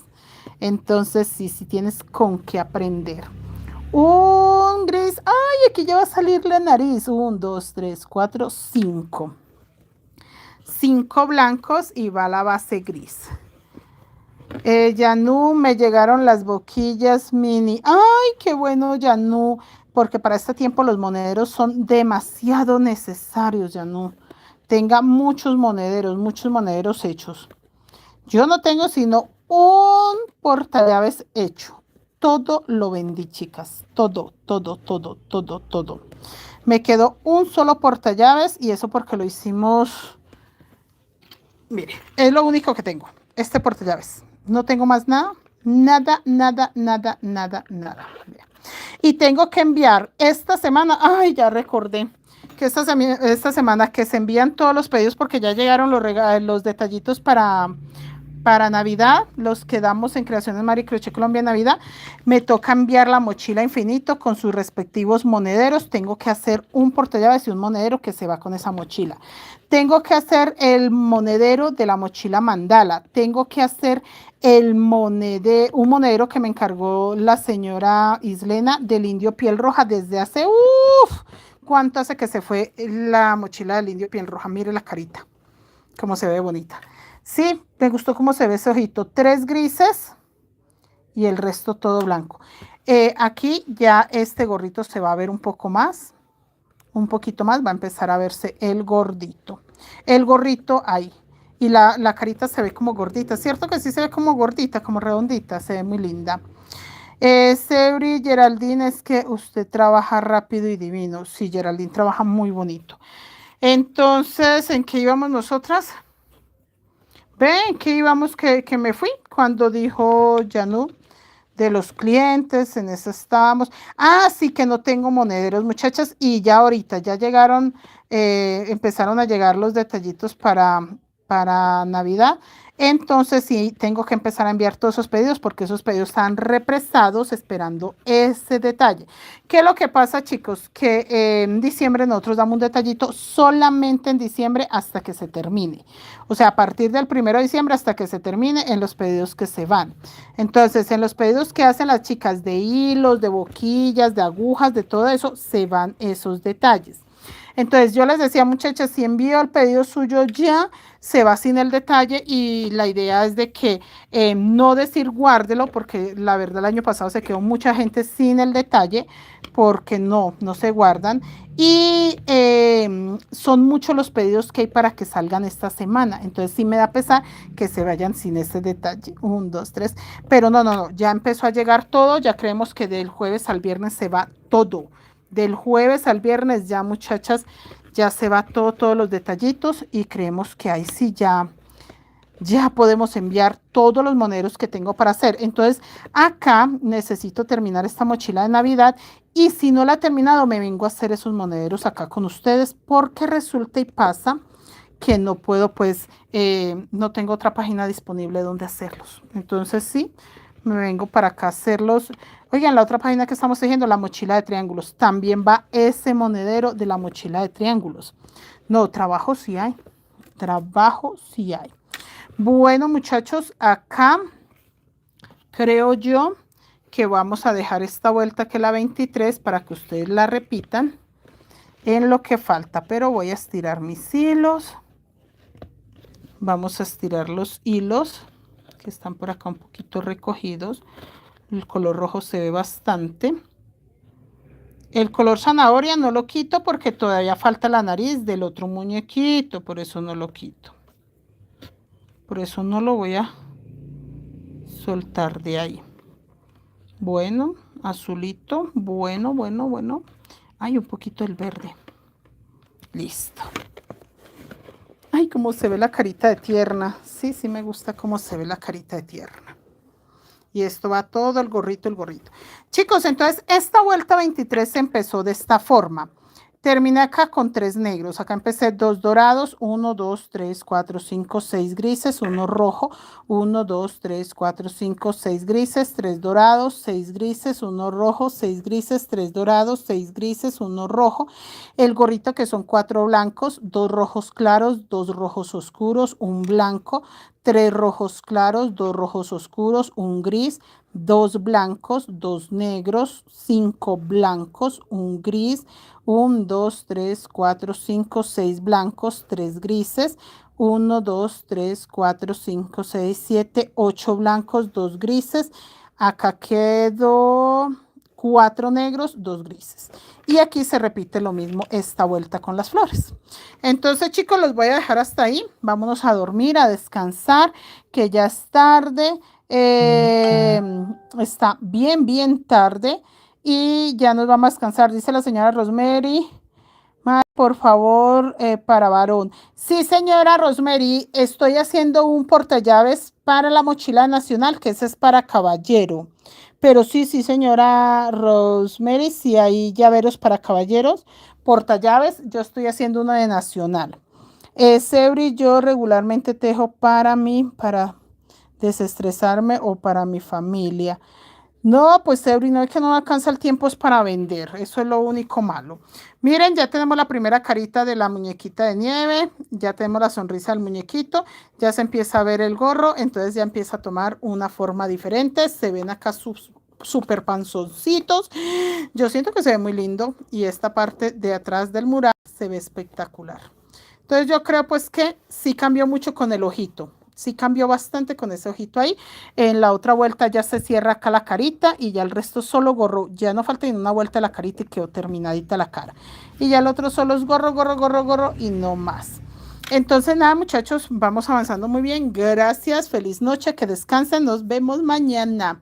Entonces, sí tienes con qué aprender. Un gris. Ay, aquí ya va a salir la nariz. 1, 2, 3, 4, 5. 5 blancos y va la base gris. Yanú, me llegaron las boquillas mini. Ay, qué bueno, Yanú. Porque para este tiempo los monederos son demasiado necesarios, Yanú. Tenga muchos monederos hechos. Yo no tengo sino un portallaves hecho. Todo lo vendí, chicas. Todo. Me quedó un solo portallaves y eso porque lo hicimos. Mire, es lo único que tengo. Este portallaves. No tengo más nada. Nada. Y tengo que enviar esta semana. Ay, ya recordé. Que esta semana que se envían todos los pedidos porque ya llegaron los detallitos para Navidad, los que damos en Creaciones Mari Crochet Colombia Navidad. Me toca enviar la mochila Infinito con sus respectivos monederos. Tengo que hacer un portallaves y un monedero que se va con esa mochila. Tengo que hacer el monedero de la mochila Mandala. Tengo que hacer un monedero que me encargó la señora Islena del Indio Piel Roja desde hace ¿cuánto hace que se fue la mochila del Indio Piel Roja? Mire la carita, cómo se ve bonita. Sí, me gustó cómo se ve ese ojito. 3 grises y el resto todo blanco. Aquí ya este gorrito se va a ver un poco más. Un poquito más va a empezar a verse el gordito. El gorrito ahí. Y la carita se ve como gordita. ¿Cierto que sí se ve como gordita, como redondita? Se ve muy linda. Sebri, Geraldine, es que usted trabaja rápido y divino. Sí, Geraldine trabaja muy bonito. Entonces, ¿en qué íbamos nosotras? ¿Ven que íbamos que me fui? Cuando dijo Yanú de los clientes, en eso estábamos. Sí que no tengo monederos, muchachas, y ya ahorita ya llegaron, empezaron a llegar los detallitos para Navidad. Entonces sí, tengo que empezar a enviar todos esos pedidos porque esos pedidos están represados esperando ese detalle. ¿Qué es lo que pasa, chicos? Que en diciembre nosotros damos un detallito solamente en diciembre hasta que se termine. O sea, a partir del 1 de diciembre hasta que se termine en los pedidos que se van. Entonces, en los pedidos que hacen las chicas de hilos, de boquillas, de agujas, de todo eso, se van esos detalles. Entonces yo les decía, muchachas, si envío el pedido suyo ya, se va sin el detalle y la idea es de que no decir guárdelo, porque la verdad el año pasado se quedó mucha gente sin el detalle porque no se guardan. Y son muchos los pedidos que hay para que salgan esta semana. Entonces sí me da pesar que se vayan sin ese detalle. 1, 2, 3. Pero no. Ya empezó a llegar todo. Ya creemos que del jueves al viernes se va todo. Del jueves al viernes ya, muchachas, ya se va todos los detallitos. Y creemos que ahí sí ya podemos enviar todos los moneros que tengo para hacer. Entonces acá necesito terminar esta mochila de Navidad y si no la he terminado me vengo a hacer esos monederos acá con ustedes porque resulta y pasa que no puedo, pues no tengo otra página disponible donde hacerlos. Entonces sí, me vengo para acá a hacerlos. Oigan, la otra página que estamos tejiendo, la mochila de triángulos, también va ese monedero de la mochila de triángulos. No, trabajo sí hay, trabajo sí hay. Bueno, muchachos, acá creo yo que vamos a dejar esta vuelta que es la 23 para que ustedes la repitan en lo que falta. Pero voy a estirar mis hilos. Vamos a estirar los hilos que están por acá un poquito recogidos. El color rojo se ve bastante. El color zanahoria no lo quito porque todavía falta la nariz del otro muñequito. Por eso no lo quito. Por eso no lo voy a soltar de ahí. Bueno, azulito, bueno. Ay, un poquito el verde. Listo. Ay, cómo se ve la carita de tierna. Sí, me gusta cómo se ve la carita de tierna. Y esto va todo el gorrito. Chicos, entonces esta vuelta 23 empezó de esta forma. Terminé acá con 3 negros. Acá empecé 2 dorados, 1, 2, 3, 4, 5, 6 grises, 1 rojo, 1, 2, 3, 4, 5, 6 grises, 3 dorados, 6 grises, 1 rojo, 6 grises, 3 dorados, 6 grises, 1 rojo. El gorrito que son 4 blancos, 2 rojos claros, 2 rojos oscuros, 1 blanco, 3 rojos claros, 2 rojos oscuros, 1 gris, 2 blancos, 2 negros, 5 blancos, 1 gris, 1, 2, 3, 4, 5, 6 blancos, 3 grises, 1, 2, 3, 4, 5, 6, 7, 8 blancos, 2 grises. Acá quedó 4 negros, 2 grises. Y aquí se repite lo mismo esta vuelta con las flores. Entonces, chicos, los voy a dejar hasta ahí. Vámonos a dormir, a descansar, que ya es tarde. Está bien tarde. Y ya nos vamos a descansar, dice la señora Rosemary. Por favor, para varón. Sí, señora Rosemary, estoy haciendo un portallaves para la mochila nacional, que ese es para caballero. Pero sí, señora Rosemary, sí hay llaveros para caballeros, portallaves. Yo estoy haciendo uno de nacional. Sebri, yo regularmente tejo para mí, para desestresarme o para mi familia. No, pues Sebri, no es que no alcanza el tiempo, es para vender. Eso es lo único malo. Miren, ya tenemos la primera carita de la muñequita de nieve. Ya tenemos la sonrisa del muñequito. Ya se empieza a ver el gorro. Entonces ya empieza a tomar una forma diferente. Se ven acá sus super panzoncitos. Yo siento que se ve muy lindo. Y esta parte de atrás del mural se ve espectacular. Entonces yo creo pues que sí cambió mucho con el ojito. Sí cambió bastante con ese ojito ahí. En la otra vuelta ya se cierra acá la carita y ya el resto solo gorro. Ya no falta ni una vuelta de la carita y quedó terminadita la cara. Y ya el otro solo es gorro y no más. Entonces nada, muchachos, vamos avanzando muy bien. Gracias, feliz noche, que descansen. Nos vemos mañana.